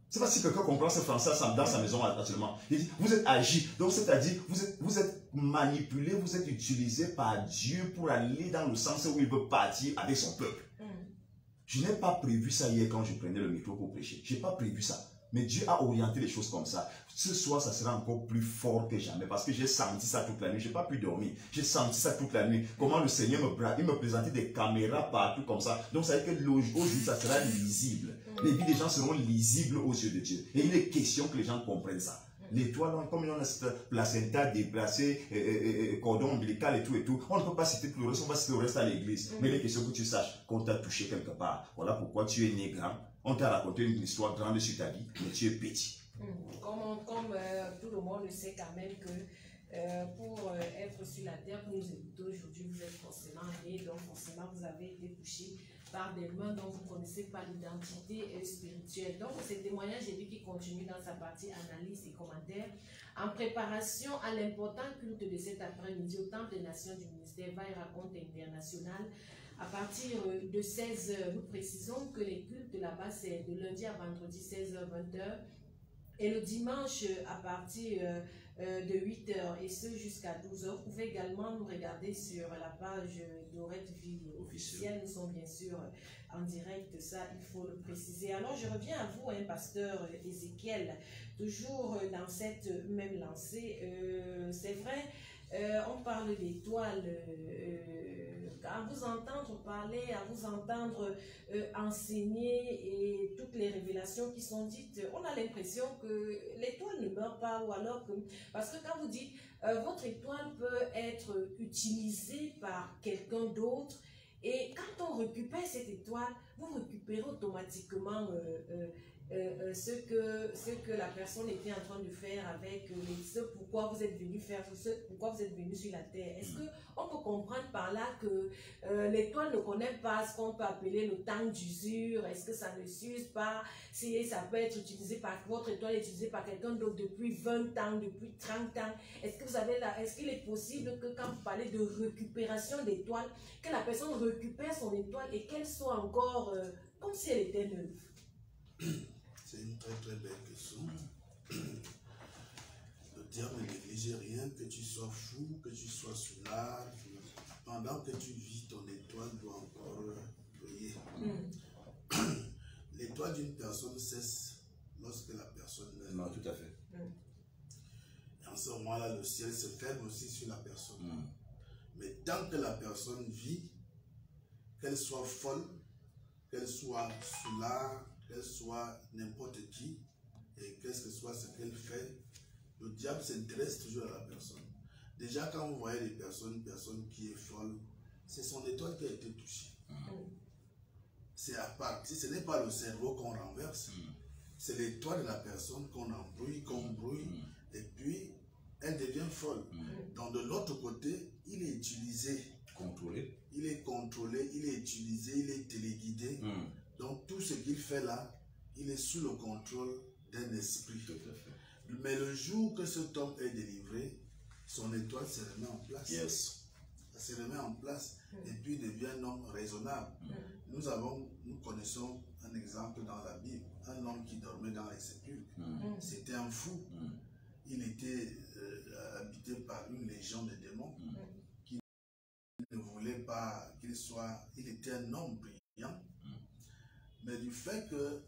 Je ne sais pas si quelqu'un comprend ce français dans sa maison actuellement. Il dit, vous êtes agi. Donc, c'est-à-dire, vous êtes manipulé, vous êtes utilisé par Dieu pour aller dans le sens où il veut partir avec son peuple. Je n'ai pas prévu ça hier quand je prenais le micro pour prêcher. Je n'ai pas prévu ça. Mais Dieu a orienté les choses comme ça. Ce soir, ça sera encore plus fort que jamais. Parce que j'ai senti ça toute la nuit. Je n'ai pas pu dormir. J'ai senti ça toute la nuit. Comment le Seigneur me présentait des caméras partout comme ça. Donc, ça veut dire que aujourd'hui, ça sera lisible. Les vies des gens seront lisibles aux yeux de Dieu. Et il est question que les gens comprennent ça. L'étoile, comme on a cette placenta déplacée, cordon ombilical et tout, on ne peut pas citer tout le reste, on va citer le reste à l'église. Mais il est question que tu saches qu'on t'a touché quelque part. Voilà pourquoi tu es né grand. On t'a raconté une histoire grande sur ta vie, mais tu es petit. Comme tout le monde le sait quand même que pour être sur la terre, pour nous écouter aujourd'hui, vous êtes forcément né, donc forcément vous avez été touché par des mains dont vous ne connaissez pas l'identité spirituelle. Donc ces témoignages, j'ai vu qu'il continue dans sa partie analyse et commentaires. En préparation à l'important culte de cet après-midi au Temple des Nations du ministère Vaille Raconte International, à partir de 16h, nous précisons que les cultes là-bas, c'est de lundi à vendredi, 16h-20h, et le dimanche à partir de 8h, et ce jusqu'à 12h. Vous pouvez également nous regarder sur la page d'Orette Vie officielle. Nous sommes bien sûr en direct, ça il faut le préciser. Alors je reviens à vous, pasteur Ézéchiel, toujours dans cette même lancée. C'est vrai, on parle d'étoiles, à vous entendre parler, à vous entendre enseigner et toutes les révélations qui sont dites, on a l'impression que l'étoile ne meurt pas, ou alors que, parce que quand vous dites votre étoile peut être utilisée par quelqu'un d'autre, Et quand on récupère cette étoile, vous récupérez automatiquement ce que la personne était en train de faire avec ce pourquoi vous êtes venu faire, ce pourquoi vous êtes venu sur la terre. Est-ce qu'on peut comprendre par là que l'étoile ne connaît pas ce qu'on peut appeler le temps d'usure? Est-ce que ça ne s'use pas? Si ça peut être utilisé par votre étoile, utilisée par quelqu'un d'autre depuis 20 ans, depuis 30 ans. Est-ce que vous avez là, est-ce qu'il est possible que quand vous parlez de récupération d'étoiles, que la personne récupère son étoile et qu'elle soit encore comme si elle était neuve? C'est une très très belle question. Le diable ne néglige rien, que tu sois fou, que tu sois soulard. Pendant que tu vis, ton étoile doit encore briller. L'étoile d'une personne cesse lorsque la personne meurt. Non, tout à fait. Et en ce moment-là, le ciel se ferme aussi sur la personne. Mais tant que la personne vit, qu'elle soit folle, qu'elle soit soulard, qu'elle soit n'importe qui, et qu'est-ce que soit ce qu'elle fait, le diable s'intéresse toujours à la personne. Déjà, quand vous voyez une personne qui est folle, c'est son étoile qui a été touchée. C'est à part. Si ce n'est pas le cerveau qu'on renverse, c'est l'étoile de la personne qu'on embrouille, qu'on brouille, et puis elle devient folle. Donc de l'autre côté, il est utilisé. Contrôlé. Il est contrôlé, il est utilisé, il est téléguidé. Donc tout ce qu'il fait là, il est sous le contrôle d'un esprit. Tout à fait. Mais le jour que cet homme est délivré, son étoile se remet en place. Yes. Ça se remet en place et puis devient un homme raisonnable. Nous connaissons un exemple dans la Bible, un homme qui dormait dans les sépulcres. C'était un fou. Il était habité par une légion de démons qui ne voulait pas qu'il soit... Il était un homme brillant, mais du fait que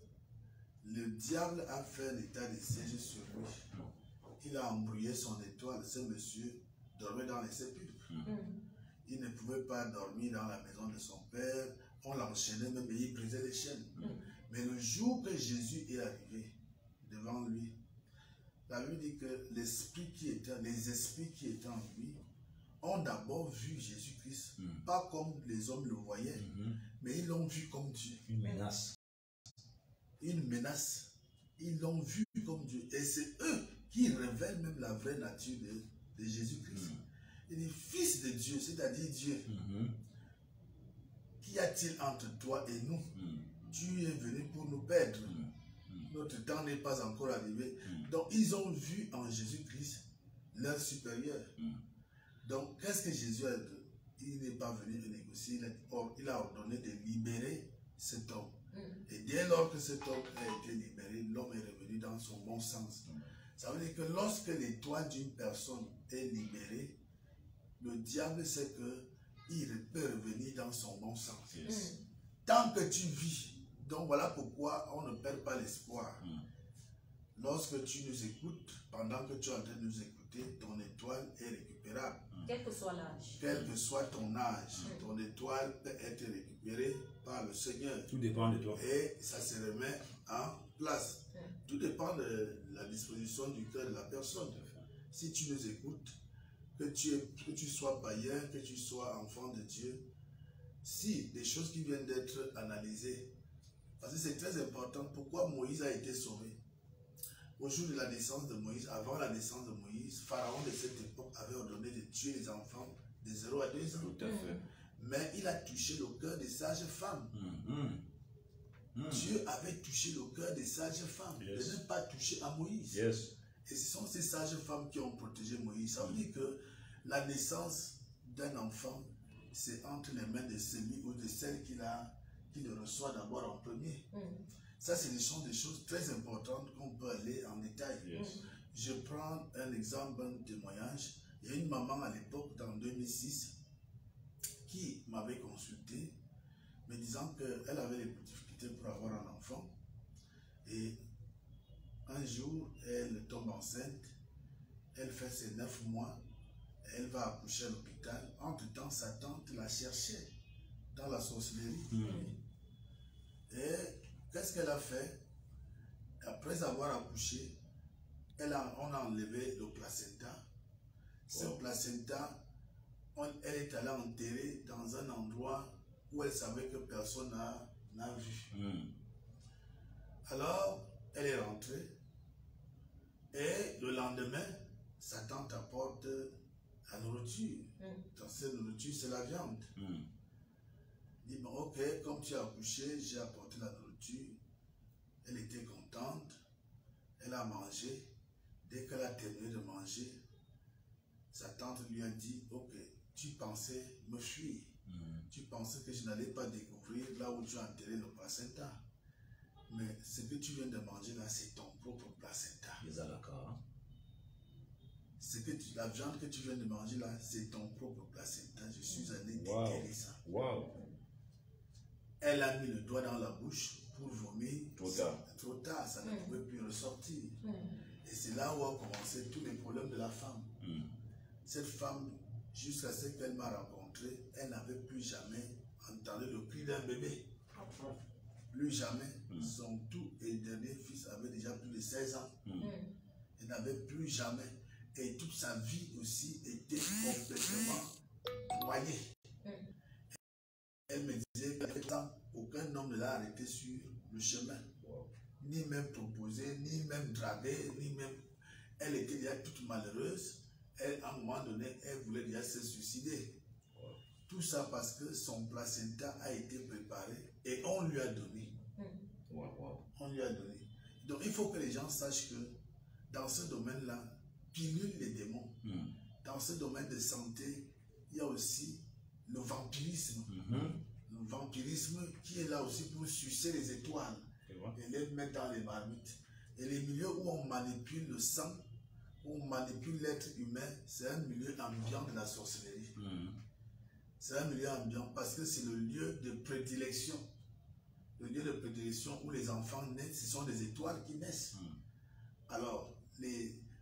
le diable a fait un état de siège sur lui, il a embrouillé son étoile. Ce monsieur dormait dans les sépulcres. Il ne pouvait pas dormir dans la maison de son père. On l'enchaînait même et il brisait les chaînes. Mais le jour que Jésus est arrivé devant lui, la Bible dit que les esprits qui étaient en lui ont d'abord vu Jésus-Christ, pas comme les hommes le voyaient, mais ils l'ont vu comme Dieu. Une menace. Une menace. Ils l'ont vu comme Dieu. Et c'est eux qui révèlent même la vraie nature de Jésus-Christ. Il est fils de Dieu, c'est-à-dire Dieu. Qu'y a-t-il entre toi et nous? Tu es venu pour nous perdre. Notre temps n'est pas encore arrivé. Donc, ils ont vu en Jésus-Christ leur supérieur. Donc, qu'est-ce que Jésus a dit? Il n'est pas venu négocier. Il a ordonné de libérer cet homme. Et dès lors que cet homme a été libéré, l'homme est revenu dans son bon sens. Ça veut dire que lorsque l'étoile d'une personne est libérée, le diable sait qu'il peut revenir dans son bon sens. Tant que tu vis. Donc voilà pourquoi on ne perd pas l'espoir. Lorsque tu nous écoutes, pendant que tu es en train de nous écouter, ton étoile est récupérable. Quel que soit l'âge. Quel que soit ton âge, ton étoile peut être récupérée par le Seigneur. Tout dépend de toi. Et ça se remet en place. Tout dépend de la disposition du cœur de la personne. Si tu nous écoutes, que tu sois païen, que tu sois enfant de Dieu, si des choses qui viennent d'être analysées, parce que c'est très important, pourquoi Moïse a été sauvé. Au jour de la naissance de Moïse, avant la naissance de Moïse, Pharaon de cette époque avait ordonné de tuer les enfants de 0 à 2 ans. Tout à fait. Mais il a touché le cœur des sages femmes. Dieu avait touché le cœur des sages femmes, de ne pas toucher à Moïse. Et ce sont ces sages femmes qui ont protégé Moïse. Ça veut dire que la naissance d'un enfant, c'est entre les mains de celui ou de celle qui le reçoit d'abord en premier. Ça, c'est des choses très importantes qu'on peut aller en détail. Je prends un exemple, un témoignage. Il y a une maman à l'époque, en 2006, qui m'avait consulté, me disant qu'elle avait des difficultés pour avoir un enfant. Et un jour, elle tombe enceinte, elle fait ses 9 mois, elle va accoucher à l'hôpital. Entre-temps, sa tante la cherchait dans la sorcellerie. Et qu'est-ce qu'elle a fait? Après avoir accouché, on a enlevé le placenta. Ce placenta, elle est allée enterrer dans un endroit où elle savait que personne n'a vu. Alors, elle est rentrée et le lendemain, sa tante apporte la nourriture. Dans cette nourriture, c'est la viande. Il dit, bon, ok, comme tu as accouché, j'ai apporté la nourriture. Elle était contente, elle a mangé. Dès qu'elle a terminé de manger, sa tante lui a dit, ok, tu pensais me fuir. Tu pensais que je n'allais pas découvrir là où tu as enterré le placenta. Mais ce que tu viens de manger là, c'est ton propre placenta. La viande que tu viens de manger là, c'est ton propre placenta. Je suis allé déterrer ça. Elle a mis le doigt dans la bouche pour vomir. Trop tard, ça ne pouvait plus ressortir. Et c'est là où ont commencé tous les problèmes de la femme. Cette femme, jusqu'à ce qu'elle m'a rencontré, elle n'avait plus jamais entendu le cri d'un bébé. Plus jamais. Son tout et dernier fils avait déjà plus de 16 ans. Elle n'avait plus jamais. Et toute sa vie aussi était complètement noyée. Elle me disait qu'aucun homme ne l'a arrêté sur le chemin. Ni même proposé, ni même dragué, ni même... Elle était déjà toute malheureuse. À un moment donné, elle voulait déjà se suicider. Tout ça parce que son placenta a été préparé et on lui a donné. On lui a donné. Donc il faut que les gens sachent que dans ce domaine-là, pilule les démons. Dans ce domaine de santé, il y a aussi le vampirisme. Le vampirisme qui est là aussi pour sucer les étoiles et les mettre dans les marmites. Et les milieux où on manipule le sang, où on manipule l'être humain, c'est un milieu ambiant de la sorcellerie. C'est un milieu ambiant parce que c'est le lieu de prédilection. Le lieu de prédilection où les enfants naissent, ce sont des étoiles qui naissent. Alors,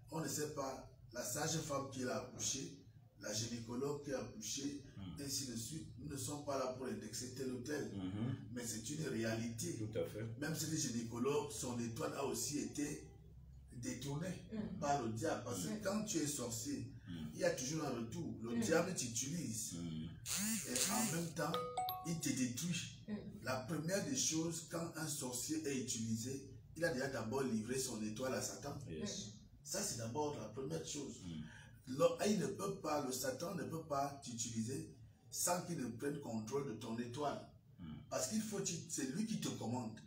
on ne sait pas, la sage-femme qui a accouché, la gynécologue qui a accouché, ainsi de suite, nous ne sommes pas là pour indexer tel ou tel. Mais c'est une réalité. Tout à fait. Même si les gynécologues, son étoile a aussi été détournée par le diable. Parce que quand tu es sorcier, il y a toujours un retour. Le diable t'utilise. Et en même temps, il te détruit. La première des choses, quand un sorcier est utilisé, il a déjà d'abord livré son étoile à Satan. Ça, c'est d'abord la première chose. Le Satan ne peut pas t'utiliser sans qu'il ne prenne contrôle de ton étoile. Parce qu'il faut, c'est lui qui te commande.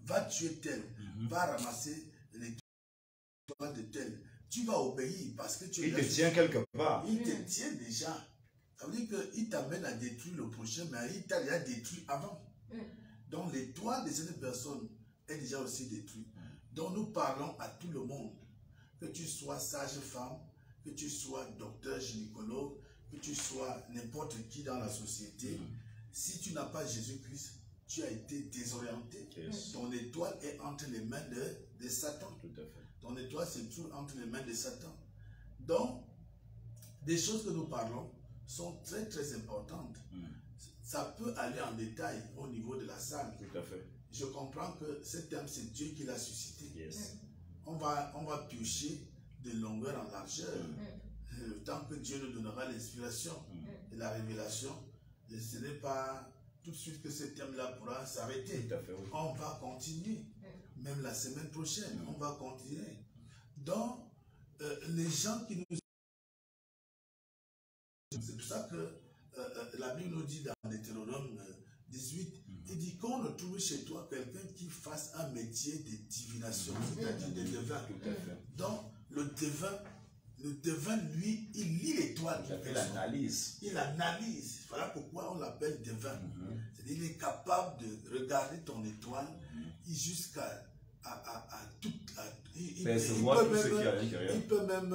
Va tuer tel, va ramasser l'étoile de tel. Tu vas obéir parce que tu es... Il te tient quelque part. Il te tient déjà. Ça veut dire qu'il t'amène à détruire le prochain, mais il t'a déjà détruit avant. Donc l'étoile de cette personne est déjà aussi détruite. Donc nous parlons à tout le monde. Que tu sois sage-femme, que tu sois docteur, gynécologue, que tu sois n'importe qui dans la société. Si tu n'as pas Jésus-Christ, tu as été désorienté. Ton étoile est entre les mains de Satan. Tout à fait. Ton étoile se trouve entre les mains de Satan. Donc, des choses que nous parlons sont très très importantes. Ça peut aller en détail au niveau de la salle. Tout à fait. Je comprends que ce thème, c'est Dieu qui l'a suscité. On va piocher de longueur en largeur. Le temps que Dieu nous donnera l'inspiration et la révélation, ce n'est pas tout de suite que ce thème-là pourra s'arrêter. On va continuer. Même la semaine prochaine, on va continuer. Donc, les gens qui nous... C'est pour ça que la Bible nous dit dans Deutéronome 18, il dit qu'on ne trouve chez toi quelqu'un qui fasse un métier de divination, c'est-à-dire de devin. Donc, le devin, lui, il lit l'étoile. Il analyse. Il analyse. Voilà pourquoi on l'appelle devin. C'est-à-dire qu'il est capable de regarder ton étoile jusqu'à tout. Il peut même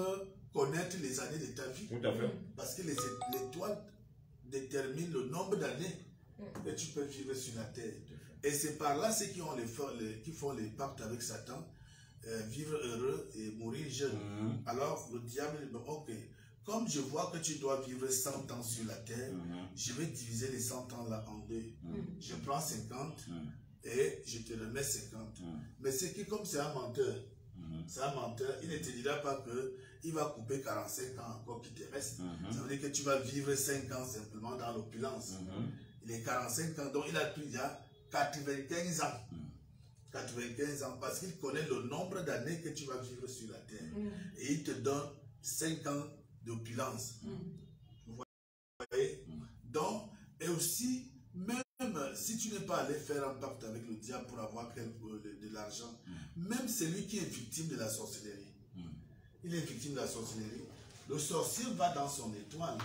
connaître les années de ta vie. Tout à fait. Parce que l'étoile détermine le nombre d'années que tu peux vivre sur la terre. Et c'est par là ceux qui font les pactes avec Satan, vivre heureux et mourir jeune. Alors le diable dit, ok, comme je vois que tu dois vivre 100 ans sur la terre, je vais diviser les 100 ans là en deux. Je prends 50 et je te remets 50. Mais c'est que comme c'est un menteur, il ne te dira pas qu'il va couper 45 ans encore qui te reste. Ça veut dire que tu vas vivre 5 ans simplement dans l'opulence. Il est 45 ans, donc il a pris déjà 95 ans. 95 ans, parce qu'il connaît le nombre d'années que tu vas vivre sur la terre. Et il te donne 5 ans d'opulence. Vous voyez? Donc, et aussi, même si tu n'es pas allé faire un pacte avec le diable pour avoir de l'argent, même celui qui est victime de la sorcellerie, il est victime de la sorcellerie, le sorcier va dans son étoile,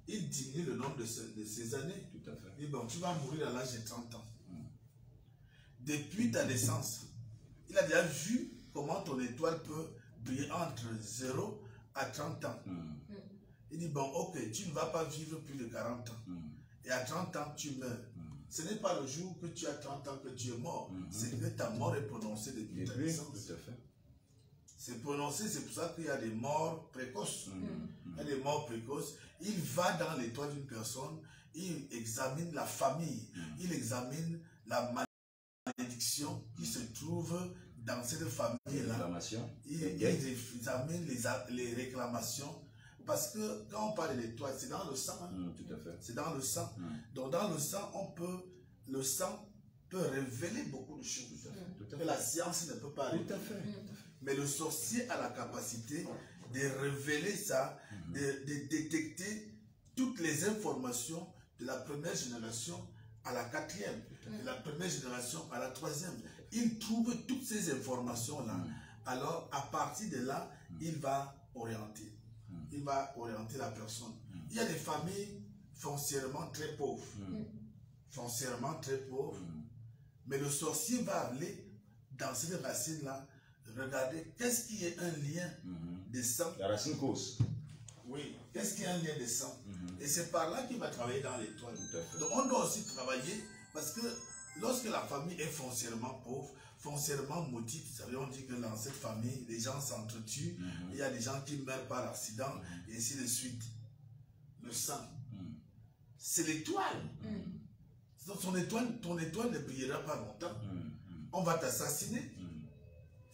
il diminue le nombre de ses années. Tout à fait. Il dit, bon, tu vas mourir à l'âge de 30 ans. Depuis ta naissance, il a déjà vu comment ton étoile peut briller entre 0 à 30 ans. Il dit, bon, ok, tu ne vas pas vivre plus de 40 ans. Et à 30 ans, tu meurs. Ce n'est pas le jour que tu as 30 ans que tu es mort. C'est que ta mort est prononcée depuis ta naissance. Tout à fait. C'est prononcé, c'est pour ça qu'il y a des morts précoces. Il y a des morts précoces. Il va dans l'étoile d'une personne, il examine la famille, il examine la malédiction qui se trouve dans cette famille-là. Il examine les réclamations. Parce que quand on parle de l'étoile, c'est dans le sang. Tout à fait. C'est dans le sang. Donc dans le sang, le sang peut révéler beaucoup de choses que la science ne peut pas révéler. Tout à fait. Mais le sorcier a la capacité de révéler ça, de détecter toutes les informations de la première génération à la quatrième, de la première génération à la troisième. Il trouve toutes ces informations-là. Alors, à partir de là, il va orienter. Il va orienter la personne. Il y a des familles foncièrement très pauvres. Foncièrement très pauvres. Mais le sorcier va aller dans cette racine-là, regarder qu'est-ce qui est un lien de sang. La racine cause. Oui, qu'est-ce qui est un lien de sang. Et c'est par là qu'il va travailler dans l'étoile. Donc on doit aussi travailler parce que lorsque la famille est foncièrement pauvre, foncièrement maudite, on dit que dans cette famille, les gens s'entretuent, il y a des gens qui meurent par accident, et ainsi de suite. Le sang, c'est l'étoile. Donc ton étoile ne brillera pas longtemps. On va t'assassiner.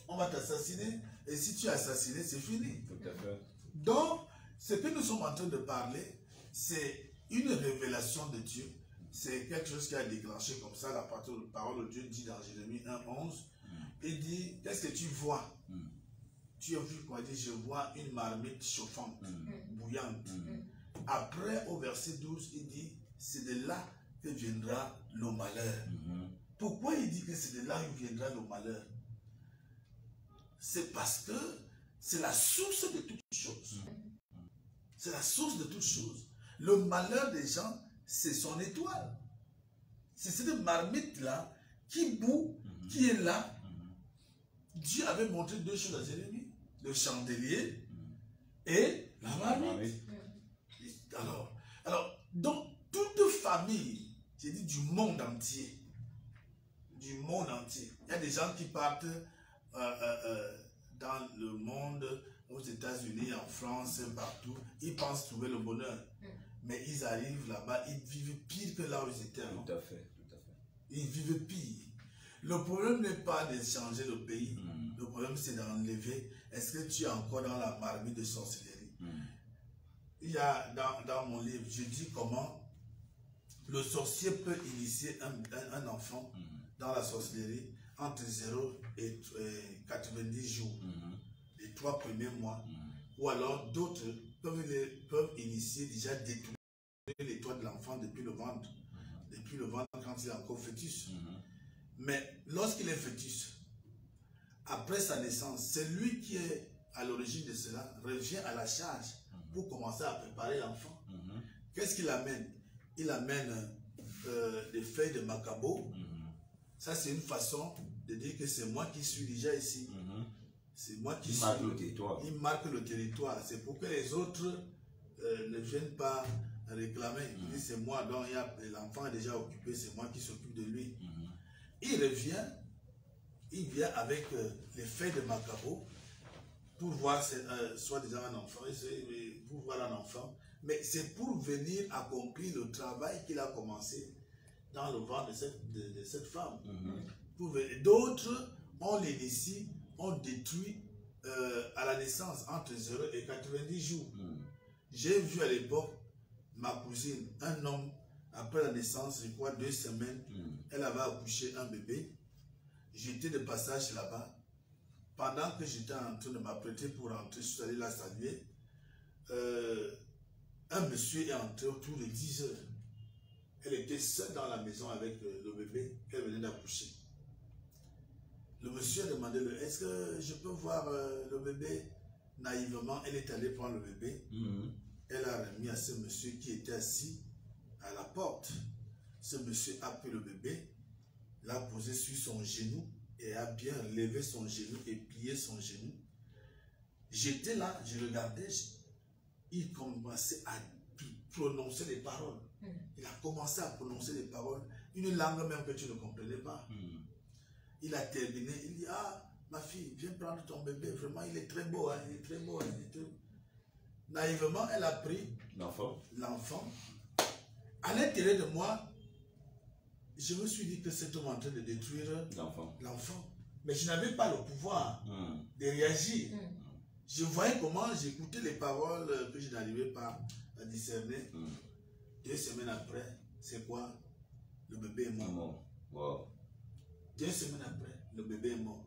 On va t'assassiner, et si tu es assassiné, c'est fini. Tout à fait. Donc, ce que nous sommes en train de parler, c'est une révélation de Dieu. C'est quelque chose qui a déclenché comme ça, la parole de Dieu dit dans Jérémie 1:11. Il dit, qu'est-ce que tu vois? Tu as vu quoi? Il dit, je vois une marmite chauffante, bouillante. Après, au verset 12, il dit, c'est de là que viendra le malheur. Pourquoi il dit que c'est de là que viendra le malheur? C'est parce que c'est la source de toutes choses. C'est la source de toutes choses. Le malheur des gens, c'est son étoile. C'est cette marmite-là qui bout, qui est là. Dieu avait montré deux choses à Jérémie. Le chandelier et la marmite. Alors, donc, toute famille, j'ai dit du monde entier, il y a des gens qui partent dans le monde, aux États-Unis, en France, partout, ils pensent trouver le bonheur. Mais ils arrivent là-bas, ils vivent pire que là où ils étaient avant. Tout à fait, tout à fait. Ils vivent pire. Le problème n'est pas de changer le pays. Le problème, c'est d'enlever. Est-ce que tu es encore dans la marmite de sorcellerie? Il y a dans mon livre, je dis comment le sorcier peut initier un enfant dans la sorcellerie entre 0 et 90 jours, les 3 premiers mois. Ou alors d'autres peuvent initier, déjà détruire l'étoile de l'enfant depuis le ventre. Depuis le ventre quand il est encore fœtus. Mais lorsqu'il est fœtus, après sa naissance, c'est lui qui est à l'origine de cela, revient à la charge pour commencer à préparer l'enfant. Qu'est-ce qu'il amène? Il amène des feuilles de macabo. Ça, c'est une façon de dire que c'est moi qui suis déjà ici. C'est moi qui suis. Il marque le territoire. Il marque le territoire. C'est pour que les autres ne viennent pas réclamer. Il dit c'est moi, donc l'enfant est déjà occupé, c'est moi qui s'occupe de lui. Il revient, il vient avec les feuilles de macabo pour voir soi-disant un enfant, pour voir un enfant. Mais c'est pour venir accomplir le travail qu'il a commencé dans le ventre de cette femme. D'autres, on l'initie, on détruit à la naissance entre 0 et 90 jours. J'ai vu à l'époque ma cousine, un homme, après la naissance, je crois 2 semaines, elle avait accouché un bébé. J'étais de passage là-bas. Pendant que j'étais en train de m'apprêter pour rentrer, je suis allé la saluer. Un monsieur est entré autour de 10 heures. Elle était seule dans la maison avec le bébé qu'elle venait d'accoucher. Le monsieur a demandé, est-ce que je peux voir le bébé? Naïvement, elle est allée prendre le bébé. Elle a remis à ce monsieur qui était assis à la porte. Ce monsieur a pris le bébé, l'a posé sur son genou et a bien levé son genou et plié son genou. J'étais là, je regardais, il commençait à prononcer des paroles. Il a commencé à prononcer des paroles, une langue même que tu ne comprenais pas. Il a terminé, il dit, ah, ma fille, viens prendre ton bébé, vraiment, il est très beau, hein, il est très beau. Hein, Naïvement, elle a pris l'enfant. À l'intérieur de moi, je me suis dit que cet homme est en train de détruire l'enfant. Mais je n'avais pas le pouvoir de réagir. Je voyais comment j'écoutais les paroles que je n'arrivais pas à discerner. 2 semaines après, c'est quoi? Le bébé est mort. Wow. 2 semaines après, le bébé est mort.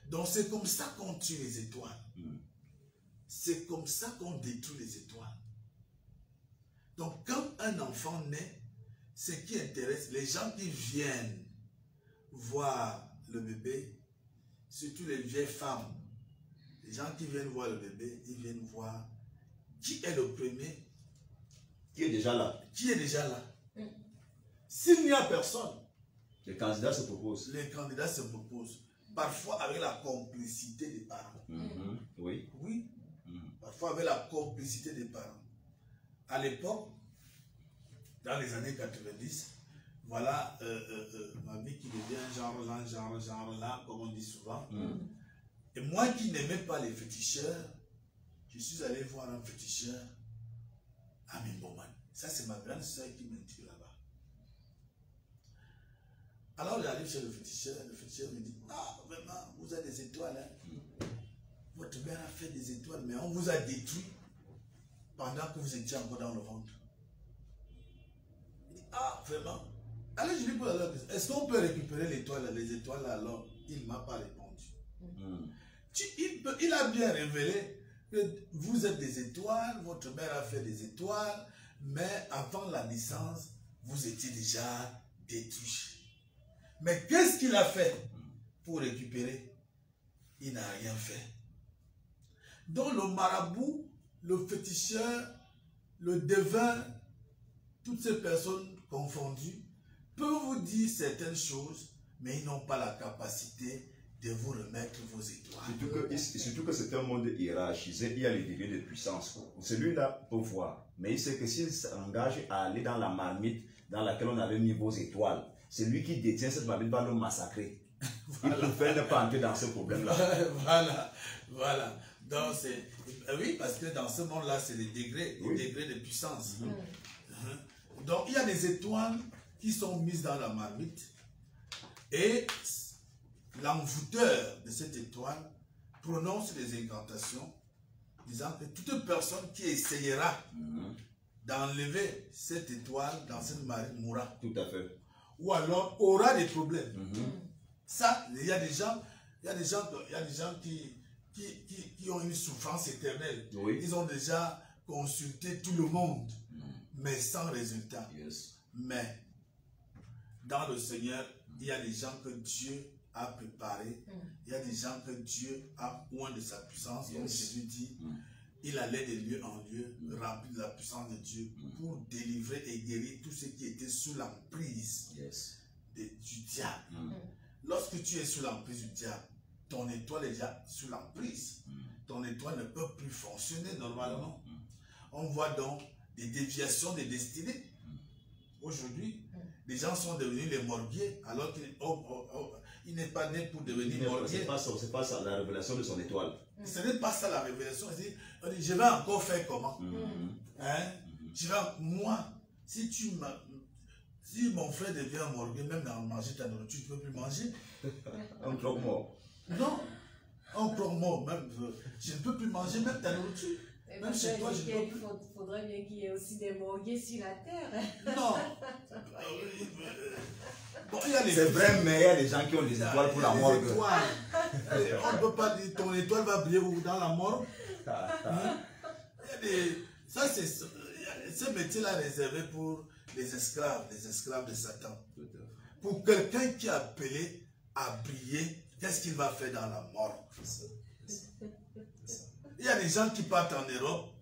Donc c'est comme ça qu'on tue les étoiles. C'est comme ça qu'on détruit les étoiles. Donc quand un enfant naît, ce qui intéresse les gens qui viennent voir le bébé, surtout les vieilles femmes, les gens qui viennent voir le bébé, ils viennent voir qui est le premier. Qui est déjà là. Qui est déjà là. S'il n'y a personne, les candidats se proposent. Les candidats se proposent. Parfois avec la complicité des parents. Oui. Oui. Parfois avec la complicité des parents. À l'époque, dans les années 90, voilà ma vie qui devient genre là, comme on dit souvent. Et moi qui n'aimais pas les féticheurs, je suis allé voir un féticheur à Mimboman. Ça, c'est ma grande soeur qui m'intrigue là-bas. Alors, j'arrive chez le féticheur me dit, ah, vraiment, vous avez des étoiles. Hein? Votre mère a fait des étoiles, mais on vous a détruit pendant que vous étiez encore dans le ventre. Il dit, ah, vraiment? Alors, je lui pose la question, est-ce qu'on peut récupérer les étoiles alors? Il ne m'a pas répondu. Il a bien révélé que vous êtes des étoiles, votre mère a fait des étoiles, mais avant la naissance, vous étiez déjà détruits. Mais qu'est-ce qu'il a fait pour récupérer? Il n'a rien fait. Donc le marabout, le féticheur, le devin, toutes ces personnes confondues, peuvent vous dire certaines choses, mais ils n'ont pas la capacité de vous remettre vos étoiles. Surtout que c'est un monde hiérarchisé, il y a les degrés de puissance. Celui-là peut voir, mais il sait que s'il s'engage à aller dans la marmite dans laquelle on avait mis vos étoiles, c'est lui qui détient cette marmite va le massacrer. Voilà. Il préfère ne pas entrer dans ce problème-là. Voilà. Donc oui, parce que dans ce monde-là, c'est les degrés de puissance. Donc il y a des étoiles qui sont mises dans la marmite et l'envoûteur de cette étoile prononce des incantations disant que toute personne qui essayera d'enlever cette étoile dans cette marmite mourra. Tout à fait. Ou alors aura des problèmes. Ça, il y a des gens qui ont une souffrance éternelle. Oui. Ils ont déjà consulté tout le monde, mais sans résultat. Mais dans le Seigneur, il y a des gens que Dieu a préparés. Il y a des gens que Dieu a oint de sa puissance. Comme Jésus dit, il allait de lieu en lieu, rempli de la puissance de Dieu, pour délivrer et guérir tous ceux qui étaient sous l'emprise du diable. Lorsque tu es sous l'emprise du diable, ton étoile est déjà sous l'emprise. Ton étoile ne peut plus fonctionner normalement. On voit donc des déviations des destinées. Aujourd'hui, les gens sont devenus les morguiers, alors qu'il n'est pas né pour devenir morguier. C'est pas ça la révélation de son étoile. Ce n'est pas ça la révélation. On dit, je vais encore faire comment? Moi, si mon frère devient morguier, même dans manger ta nourriture, tu ne peux plus manger. Un croque-mort. Non, un croque-mort, même. Je ne peux plus manger même ta nourriture. Même chez toi, je il faudrait bien qu'il y ait aussi des morgues sur la terre. Non. Bon, c'est vrai, mais il y a des gens qui ont des étoiles pour la morgue. On ne peut pas dire ton étoile va briller dans la morgue. Ça, c'est ce métier-là réservé pour les esclaves de Satan. Pour quelqu'un qui est appelé à briller, qu'est-ce qu'il va faire dans la morgue? Il y a des gens qui partent en Europe,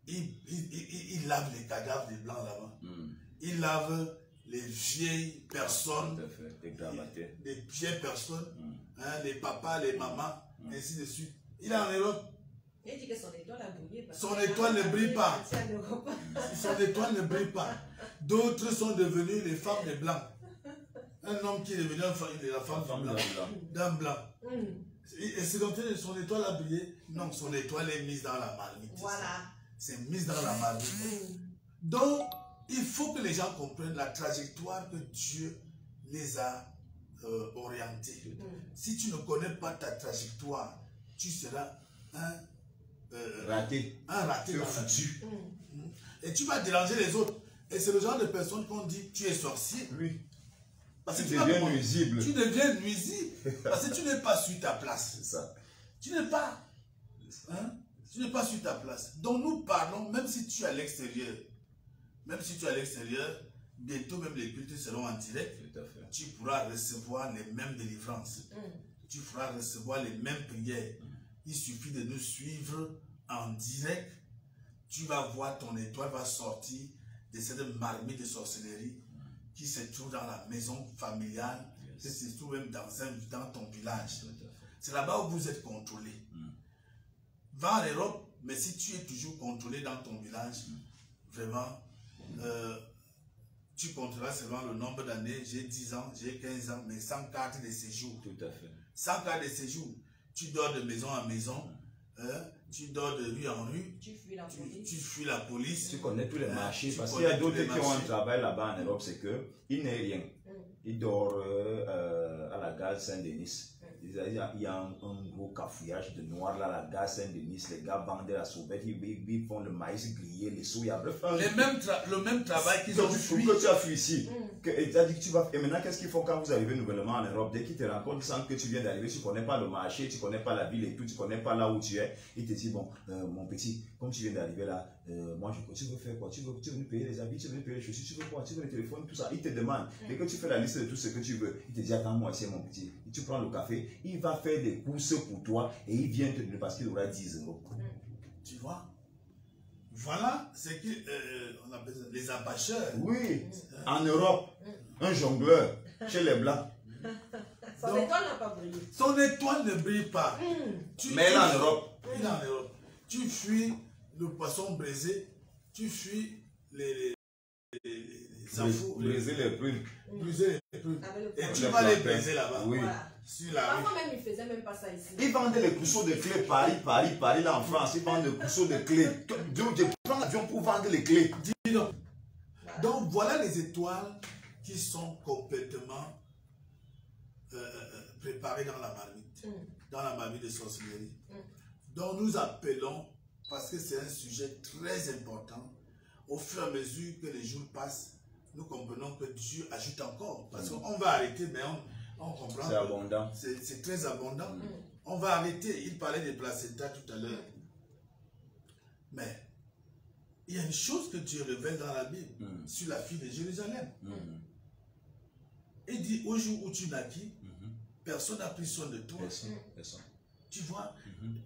ils lavent les cadavres des blancs là-bas. Ils lavent les vieilles personnes, les vieilles personnes, les papas, les mamans, ainsi de suite. Il est en Europe. Il dit que son étoile a brillé. Son étoile ne brille pas. Son étoile ne brille pas. D'autres sont devenus les femmes des blancs. Un homme qui est devenu la femme d'un blanc. Et c'est donc son étoile a brillé. Non, son étoile est mise dans la marmite. Voilà. C'est mise dans la marmite. Donc, il faut que les gens comprennent la trajectoire que Dieu les a orientés. Si tu ne connais pas ta trajectoire, tu seras un raté dans la vie. Et tu vas déranger les autres. Et c'est le genre de personne qu'on dit tu es sorcier. Oui. Parce que tu deviens nuisible. Tu deviens nuisible. Parce que tu n'es pas sur ta place. C'est ça. Tu n'es pas. Tu n'es pas sur ta place. Donc nous parlons, même si tu es à l'extérieur. Même si tu es à l'extérieur, bientôt même les cultes seront en direct. Tu pourras recevoir les mêmes délivrances. Tu pourras recevoir les mêmes prières. Il suffit de nous suivre en direct. Tu vas voir ton étoile va sortir de cette marmite de sorcellerie qui se trouve dans la maison familiale, qui se trouve même dans ton village. C'est là-bas où vous êtes contrôlé. Va en Europe, mais si tu es toujours contrôlé dans ton village, vraiment, tu compteras seulement le nombre d'années. J'ai 10 ans, j'ai 15 ans, mais sans carte de séjour. Tout à fait. Sans carte de séjour. Tu dors de maison en maison, tu dors de rue en rue, tu fuis la police. Tu fuis la police. Tu connais tous les marchés, parce qu'il y a d'autres qui ont un travail là-bas en Europe, c'est qu'il n'est rien. Ils dorment à la gare Saint-Denis. Il y a un gros cafouillage de noir là, la gare Saint-Denis. Les gars vendent la sauvette, ils font le maïs grillé, les soya. Bref, le même travail qu'ils ont fui. Que tu as fui ici. Et tu as dit que tu vas. Et maintenant, qu'est-ce qu'ils font quand vous arrivez nouvellement en Europe? Dès qu'ils te rencontrent, ils sentent que tu viens d'arriver, tu ne connais pas le marché, tu ne connais pas la ville et tout, tu ne connais pas là où tu es. Ils te disent, bon, mon petit, comme tu viens d'arriver là, moi, tu veux faire quoi? Tu veux venir payer les habits, tu veux venir payer les chaussures, tu veux quoi? Tu veux le téléphone, tout ça. Ils te demandent. Dès que tu fais la liste de tout ce que tu veux, ils te disent, attends-moi ici, mon petit. Et tu prends le café, il va faire des courses pour toi et il vient te donner parce qu'il aura 10 €. Tu vois? Voilà ce qu'on appelle les empêcheurs. Oui, en Europe, un jongleur chez les Blancs. Son étoile n'a pas brillé. Son étoile ne brille pas. Mais il est en Europe. Il est en Europe. Tu fuis le poisson braisé, tu fuis les infos. Briser les prunes. Briser les prunes. Et tu vas les briser là-bas. Oui. Voilà. Parfois même, ils ne faisaient même pas ça ici. Ils vendaient les trousseaux de clés Paris, là en France. Ils vendent des trousseaux de clés. Je prends l'avion pour vendre les clés. Dis donc. Donc voilà les étoiles qui sont complètement préparées dans la marmite. Dans la marmite de sorcellerie. Donc nous appelons, parce que c'est un sujet très important, au fur et à mesure que les jours passent, nous comprenons que Dieu ajoute encore. Parce qu'on va arrêter, mais on comprend. C'est abondant. C'est très abondant. On va arrêter. Il parlait des placentas tout à l'heure. Mais il y a une chose que Dieu révèle dans la Bible sur la fille de Jérusalem. Il dit, au jour où tu naquis, personne n'a pris soin de toi. Personne. Tu vois,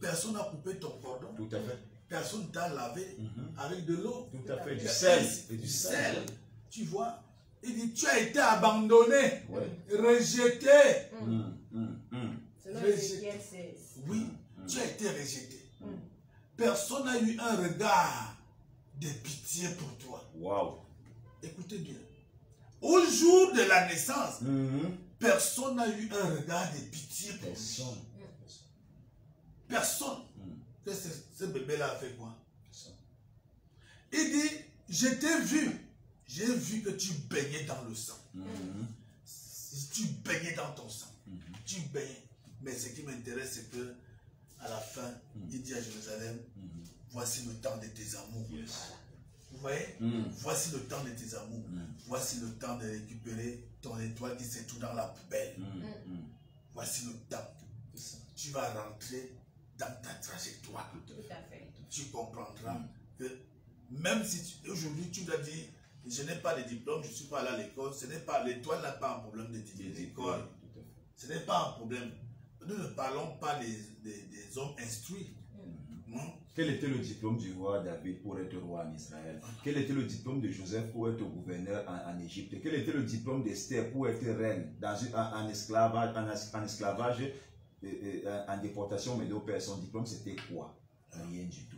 personne n'a coupé ton cordon. Tout à fait. Personne t'a lavé avec de l'eau. Tout à fait. Du sel. Et du sel. Tu vois, il dit, tu as été abandonné, rejeté. Rejeté. Oui, tu as été rejeté. Personne n'a eu un regard de pitié pour toi. Wow. Écoutez bien. Au jour de la naissance, personne n'a eu un regard de pitié pour toi. Personne. Que ce bébé-là a fait quoi? Il dit, je t'ai vu. J'ai vu que tu baignais dans le sang. Tu baignais dans ton sang. Tu baignais. Mais ce qui m'intéresse, c'est que à la fin, il dit à Jérusalem, voici le temps de tes amours. Vous voyez? Voici le temps de tes amours. Voici le temps de récupérer ton étoile qui s'est tout dans la poubelle. Voici le temps. Tu vas rentrer dans ta trajectoire. Tout à fait. Tu comprendras que même si aujourd'hui tu dois dire, je n'ai pas de diplôme, je ne suis pas allé à l'école, ce n'est pas l'étoile n'a pas un problème d'école. Ce n'est pas un problème. Nous ne parlons pas des hommes instruits. Quel était le diplôme du roi David pour être roi en Israël? Quel était le diplôme de Joseph pour être gouverneur en Égypte? Quel était le diplôme d'Esther pour être reine en esclavage, en déportation médo-perse? Son diplôme c'était quoi? Rien du tout.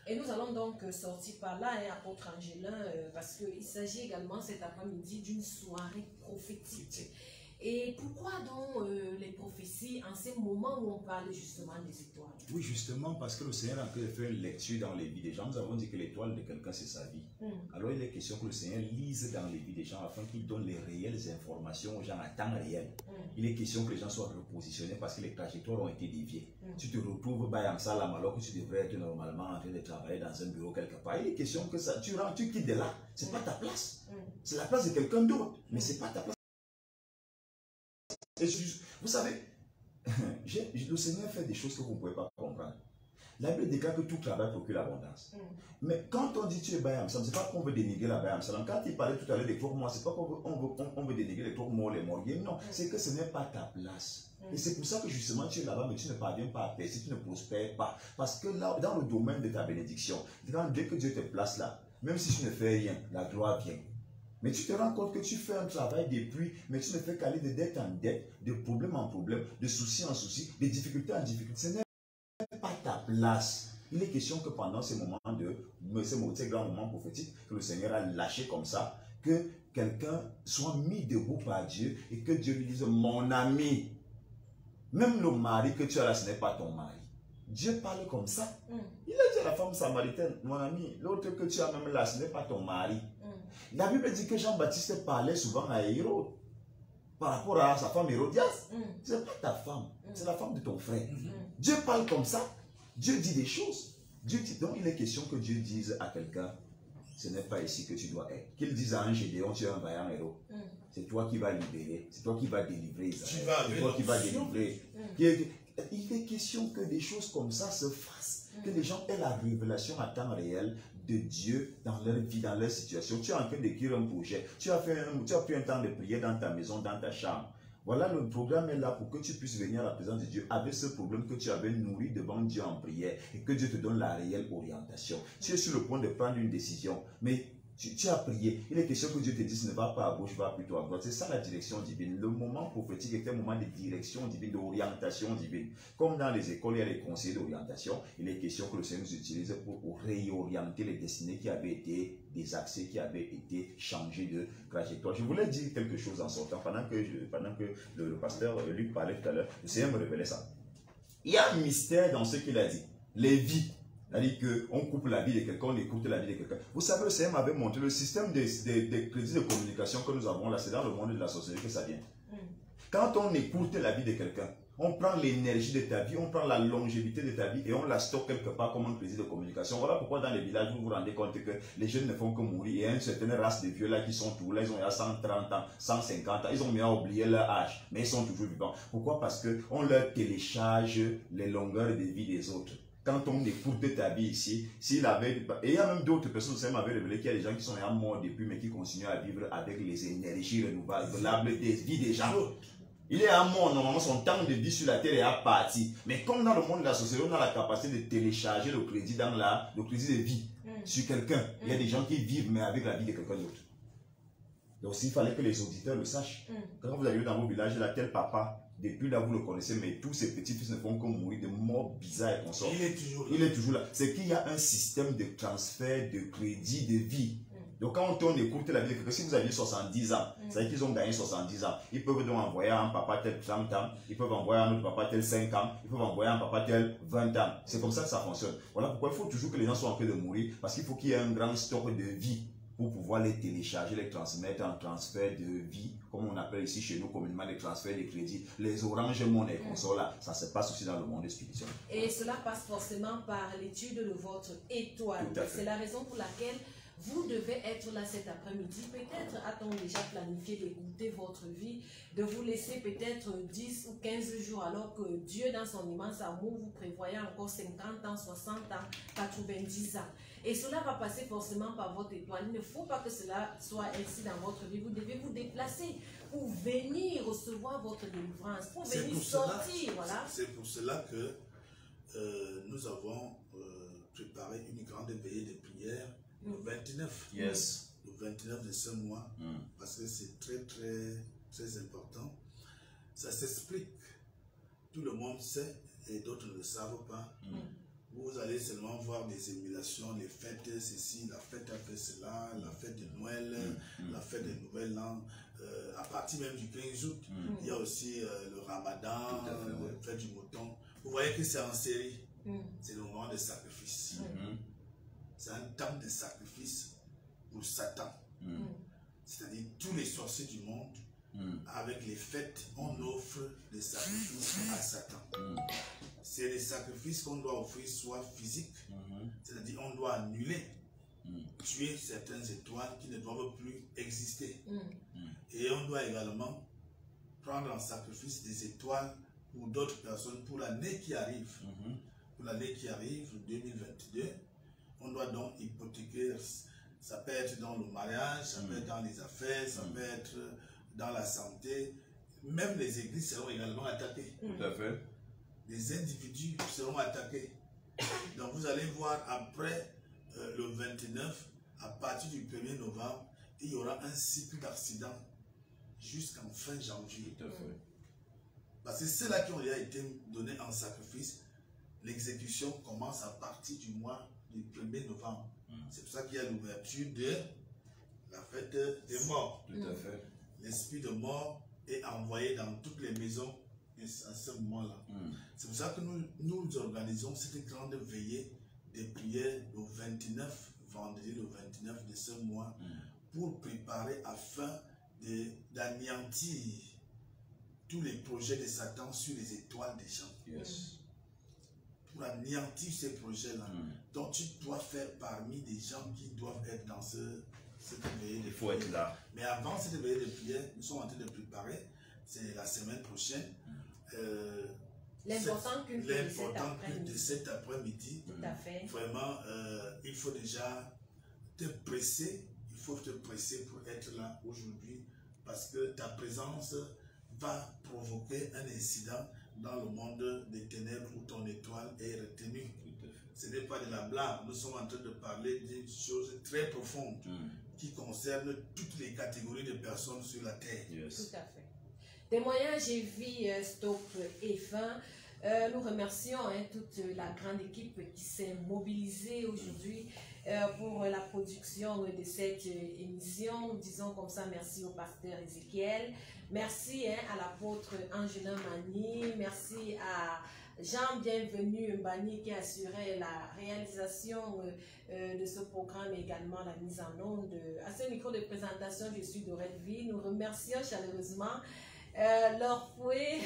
Et nous allons donc sortir par là, apôtre Angelin, parce qu'il s'agit également cet après-midi d'une soirée prophétique. Et pourquoi donc les prophéties en ces moments où on parle justement des étoiles? Oui, justement parce que le Seigneur a fait une lecture dans les vies des gens. Nous avons dit que l'étoile de quelqu'un c'est sa vie. Alors il est question que le Seigneur lise dans les vies des gens afin qu'il donne les réelles informations aux gens à temps réel. Il est question que les gens soient repositionnés parce que les trajectoires ont été déviées. Tu te retrouves Bayam Salam alors que tu devrais être normalement en train de travailler dans un bureau quelque part. Il est question que ça, tu quittes de là. C'est pas ta place. C'est la place de quelqu'un d'autre, mais c'est pas ta place. Vous savez, le Seigneur fait des choses que vous ne pouvez pas comprendre. La Bible déclare que tout travail procure l'abondance. Mais quand on dit tu es Bayam Salam, ce n'est pas qu'on veut dénigrer la Bayam Salam. Quand il parlait tout à l'heure des croque morts, ce n'est pas qu'on veut dénigrer les croque morts, les morgues. Non, c'est que ce n'est pas ta place. Et c'est pour ça que justement tu es là-bas, mais tu ne parviens pas à percer, tu ne prospères pas. Parce que là, dans le domaine de ta bénédiction, dès que Dieu te place là, même si tu ne fais rien, la gloire vient. Mais tu te rends compte que tu fais un travail depuis, mais tu ne fais qu'aller de dette en dette, de problème en problème, de souci en souci, de difficulté en difficulté. Ce n'est pas ta place. Il est question que pendant ces moments ces grands moments prophétiques que le Seigneur a lâché comme ça, que quelqu'un soit mis debout par Dieu et que Dieu lui dise, mon ami, même le mari que tu as là, ce n'est pas ton mari. Dieu parle comme ça. Il a dit à la femme samaritaine, mon ami, l'autre que tu as même là, ce n'est pas ton mari. La Bible dit que Jean-Baptiste parlait souvent à Hérode par rapport à sa femme Hérodias. Ce n'est pas ta femme, c'est la femme de ton frère. Dieu parle comme ça. Dieu dit des choses. Dieu dit, donc il est question que Dieu dise à quelqu'un, ce n'est pas ici que tu dois être. Qu'il dise à un Gédéon, tu es un vaillant héros. C'est toi qui vas libérer, c'est toi qui vas délivrer Israël. C'est toi qui vas délivrer. Il est question que des choses comme ça se fassent. Que les gens aient la révélation à temps réel de Dieu dans leur vie, dans leur situation. Tu es en train d'écrire un projet. Tu as pris un temps de prière dans ta maison, dans ta chambre. Voilà, le programme est là pour que tu puisses venir à la présence de Dieu avec ce problème que tu avais nourri devant Dieu en prière et que Dieu te donne la réelle orientation. Tu es sur le point de prendre une décision, mais tu as prié. Il est question que Dieu te dise ne va pas à gauche, va plutôt à droite. C'est ça la direction divine. Le moment prophétique est un moment de direction divine, d'orientation divine. Comme dans les écoles, il y a les conseillers d'orientation. Il est question que le Seigneur nous utilise pour réorienter les destinées qui avaient été désaxées, qui avaient été changées de trajectoire. Je voulais dire quelque chose en sortant, pendant que le pasteur Luc parlait tout à l'heure. Le Seigneur me révélait ça. Il y a un mystère dans ce qu'il a dit. Les vies. C'est-à-dire qu'on coupe la vie de quelqu'un, on écoute la vie de quelqu'un. Vous savez, le Seigneur m'avait montré le système des crédits de communication que nous avons là, c'est dans le monde de la société que ça vient. Quand on écoute la vie de quelqu'un, on prend l'énergie de ta vie, on prend la longévité de ta vie et on la stocke quelque part comme un crédit de communication. Voilà pourquoi dans les villages, vous vous rendez compte que les jeunes ne font que mourir. Il y a une certaine race de vieux là qui sont toujours là, ils ont 130 ans, 150 ans, ils ont bien oublié leur âge, mais ils sont toujours vivants. Pourquoi? Parce qu'on leur télécharge les longueurs de vie des autres. Quand on écoute ta vie ici, s'il avait... Et il y a même d'autres personnes, ça m'avait révélé qu'il y a des gens qui sont morts depuis, mais qui continuent à vivre avec les énergies renouvelables des vies des gens. Il est à mort, normalement, son temps de vie sur la terre est à partir. Mais comme dans le monde de la société, on a la capacité de télécharger le crédit le crédit de vie sur quelqu'un. Il y a des gens qui vivent, mais avec la vie de quelqu'un d'autre. Donc, il fallait que les auditeurs le sachent. Quand vous arrivez dans vos villages, là, tel papa, depuis là, vous le connaissez, mais tous ces petits-fils ne font que mourir de morts bizarres et consorts. Il est toujours là. C'est qu'il y a un système de transfert de crédit de vie. Donc, quand on écoute la vie de quelqu'un, si vous aviez 70 ans, c'est-à-dire qu'ils ont gagné 70 ans, ils peuvent donc envoyer un papa tel 30 ans, ils peuvent envoyer un autre papa tel 5 ans, ils peuvent envoyer un papa tel 20 ans. C'est comme ça que ça fonctionne. Voilà pourquoi il faut toujours que les gens soient en train de mourir, parce qu'il faut qu'il y ait un grand stock de vie pour pouvoir les télécharger, les transmettre en transfert de vie, comme on appelle ici chez nous communément les transferts de crédit, les Orange Money, consorts là, ça se passe aussi dans le monde spirituel. Et cela passe forcément par l'étude de votre étoile. C'est la raison pour laquelle vous devez être là cet après-midi. Peut-être a-t-on déjà planifié d'écouter votre vie, de vous laisser peut-être 10 ou 15 jours, alors que Dieu, dans son immense amour, vous prévoyez encore 50 ans, 60 ans, 90 ans. Et cela va passer forcément par votre étoile. Il ne faut pas que cela soit ainsi dans votre vie. Vous devez vous déplacer pour venir recevoir votre délivrance, pour venir sortir. Voilà. C'est pour cela que nous avons préparé une grande veillée de prière le 29. Yes. Le 29 de ce mois, parce que c'est très, très, très important. Ça s'explique. Tout le monde sait et d'autres ne le savent pas. Vous allez seulement voir des émulations, les fêtes, ceci, la fête a fait cela, la fête de Noël, la fête de Nouvel An. À partir même du 15 août, il y a aussi le Ramadan, la fête du mouton. Vous voyez que c'est en série. C'est le moment de sacrifice. C'est un temps de sacrifice pour Satan. C'est-à-dire tous les sorciers du monde, avec les fêtes, on offre des sacrifices à Satan. C'est les sacrifices qu'on doit offrir, soit physiques, c'est-à-dire on doit annuler, tuer certaines étoiles qui ne doivent plus exister. Et on doit également prendre en sacrifice des étoiles pour d'autres personnes pour l'année qui arrive. Pour l'année qui arrive, 2022, on doit donc hypothéquer. Ça peut être dans le mariage, ça peut être dans les affaires, ça peut être dans la santé. Même les églises seront également attaquées. Tout à fait. Les individus seront attaqués. Donc vous allez voir après le 29, à partir du 1er novembre, il y aura un cycle d'accidents jusqu'en fin janvier. Tout à fait. Parce que ceux-là qui ont déjà été donnés en sacrifice, l'exécution commence à partir du mois du 1er novembre. C'est pour ça qu'il y a l'ouverture de la fête des morts. Tout à fait. L'esprit de mort est envoyé dans toutes les maisons à ce moment-là. C'est pour ça que nous organisons cette grande veillée de prière le 29, vendredi le 29 de ce mois, pour préparer afin d'anéantir tous les projets de Satan sur les étoiles des gens. Pour anéantir ces projets-là. Donc tu dois faire parmi des gens qui doivent être dans cette veillée de prière. Il faut être là. Mais avant cette veillée de prière, nous sommes en train de préparer, c'est la semaine prochaine, l'important culte de cet après-midi. Tout à fait. Vraiment, il faut déjà te presser, il faut te presser pour être là aujourd'hui, parce que ta présence va provoquer un incident dans le monde des ténèbres où ton étoile est retenue. Ce n'est pas de la blague, nous sommes en train de parler d'une chose très profonde qui concerne toutes les catégories de personnes sur la terre. Tout à fait. Témoignage et vie, stop et fin. Nous remercions toute la grande équipe qui s'est mobilisée aujourd'hui pour la production de cette émission. Disons comme ça, merci au pasteur Ézéchiel. Merci à l'apôtre Angela Mani. Merci à Jean Bienvenu Mbani qui assurait la réalisation de ce programme et également la mise en onde. À ce micro de présentation, je suis Dorette Vie. Nous remercions chaleureusement Laure Fouet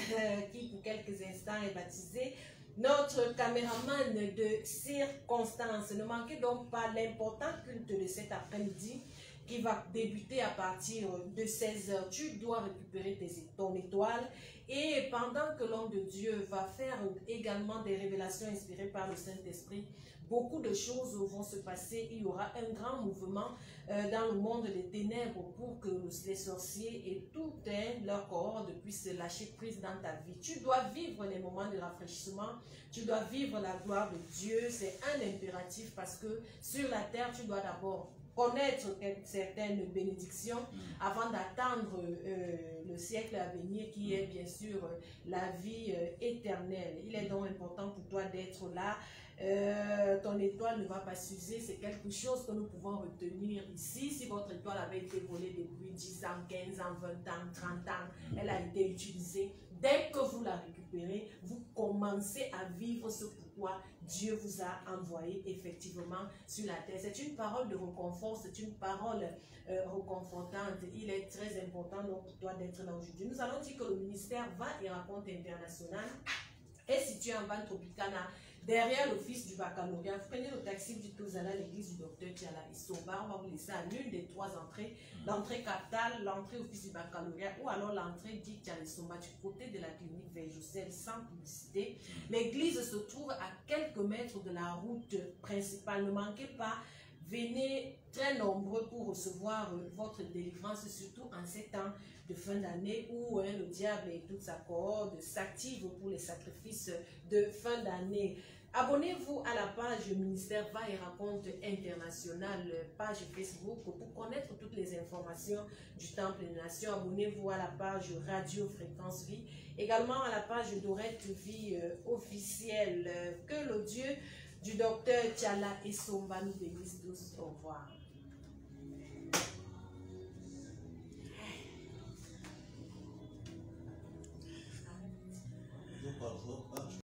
qui pour quelques instants est baptisé notre caméraman de circonstance. Ne manquez donc pas l'important culte de cet après-midi qui va débuter à partir de 16h. Tu dois récupérer ton étoile et pendant que l'homme de Dieu va faire également des révélations inspirées par le Saint-Esprit, beaucoup de choses vont se passer. Il y aura un grand mouvement dans le monde des ténèbres pour que les sorciers et tout leur cohorte puissent lâcher prise dans ta vie. Tu dois vivre les moments de rafraîchissement, tu dois vivre la gloire de Dieu. C'est un impératif parce que sur la terre, tu dois d'abord connaître certaines bénédictions avant d'attendre le siècle à venir qui est bien sûr la vie éternelle. Il est donc important pour toi d'être là. Ton étoile ne va pas s'user, c'est quelque chose que nous pouvons retenir ici. Si votre étoile avait été volée depuis 10 ans, 15 ans, 20 ans, 30 ans, elle a été utilisée. Dès que vous la récupérez, vous commencez commencez à vivre ce pourquoi Dieu vous a envoyé effectivement sur la terre. C'est une parole de réconfort, c'est une parole réconfortante. Il est très important donc pour toi d'être là aujourd'hui. Nous allons dire que le ministère Va et Raconte International est situé en bande tropicana, derrière l'office du baccalauréat. Vous prenez le taxi du Tozala, l'église du docteur Tiala Issoba. On va vous laisser à l'une des trois entrées. L'entrée capitale, l'entrée office du baccalauréat ou alors l'entrée dit Tiala Issoba du côté de la clinique Verjocel sans publicité. L'église se trouve à quelques mètres de la route principale. Ne manquez pas. Venez très nombreux pour recevoir votre délivrance, surtout en ces temps de fin d'année où le diable et toute sa cohorte s'activent pour les sacrifices de fin d'année. Abonnez-vous à la page Ministère Va et Raconte International, page Facebook, pour connaître toutes les informations du Temple des Nations. Abonnez-vous à la page Radio Fréquence Vie, également à la page Dorette Vie officielle. Que le Dieu du docteur Tiala Issoba nous bénisse tous. Au revoir. Parfois,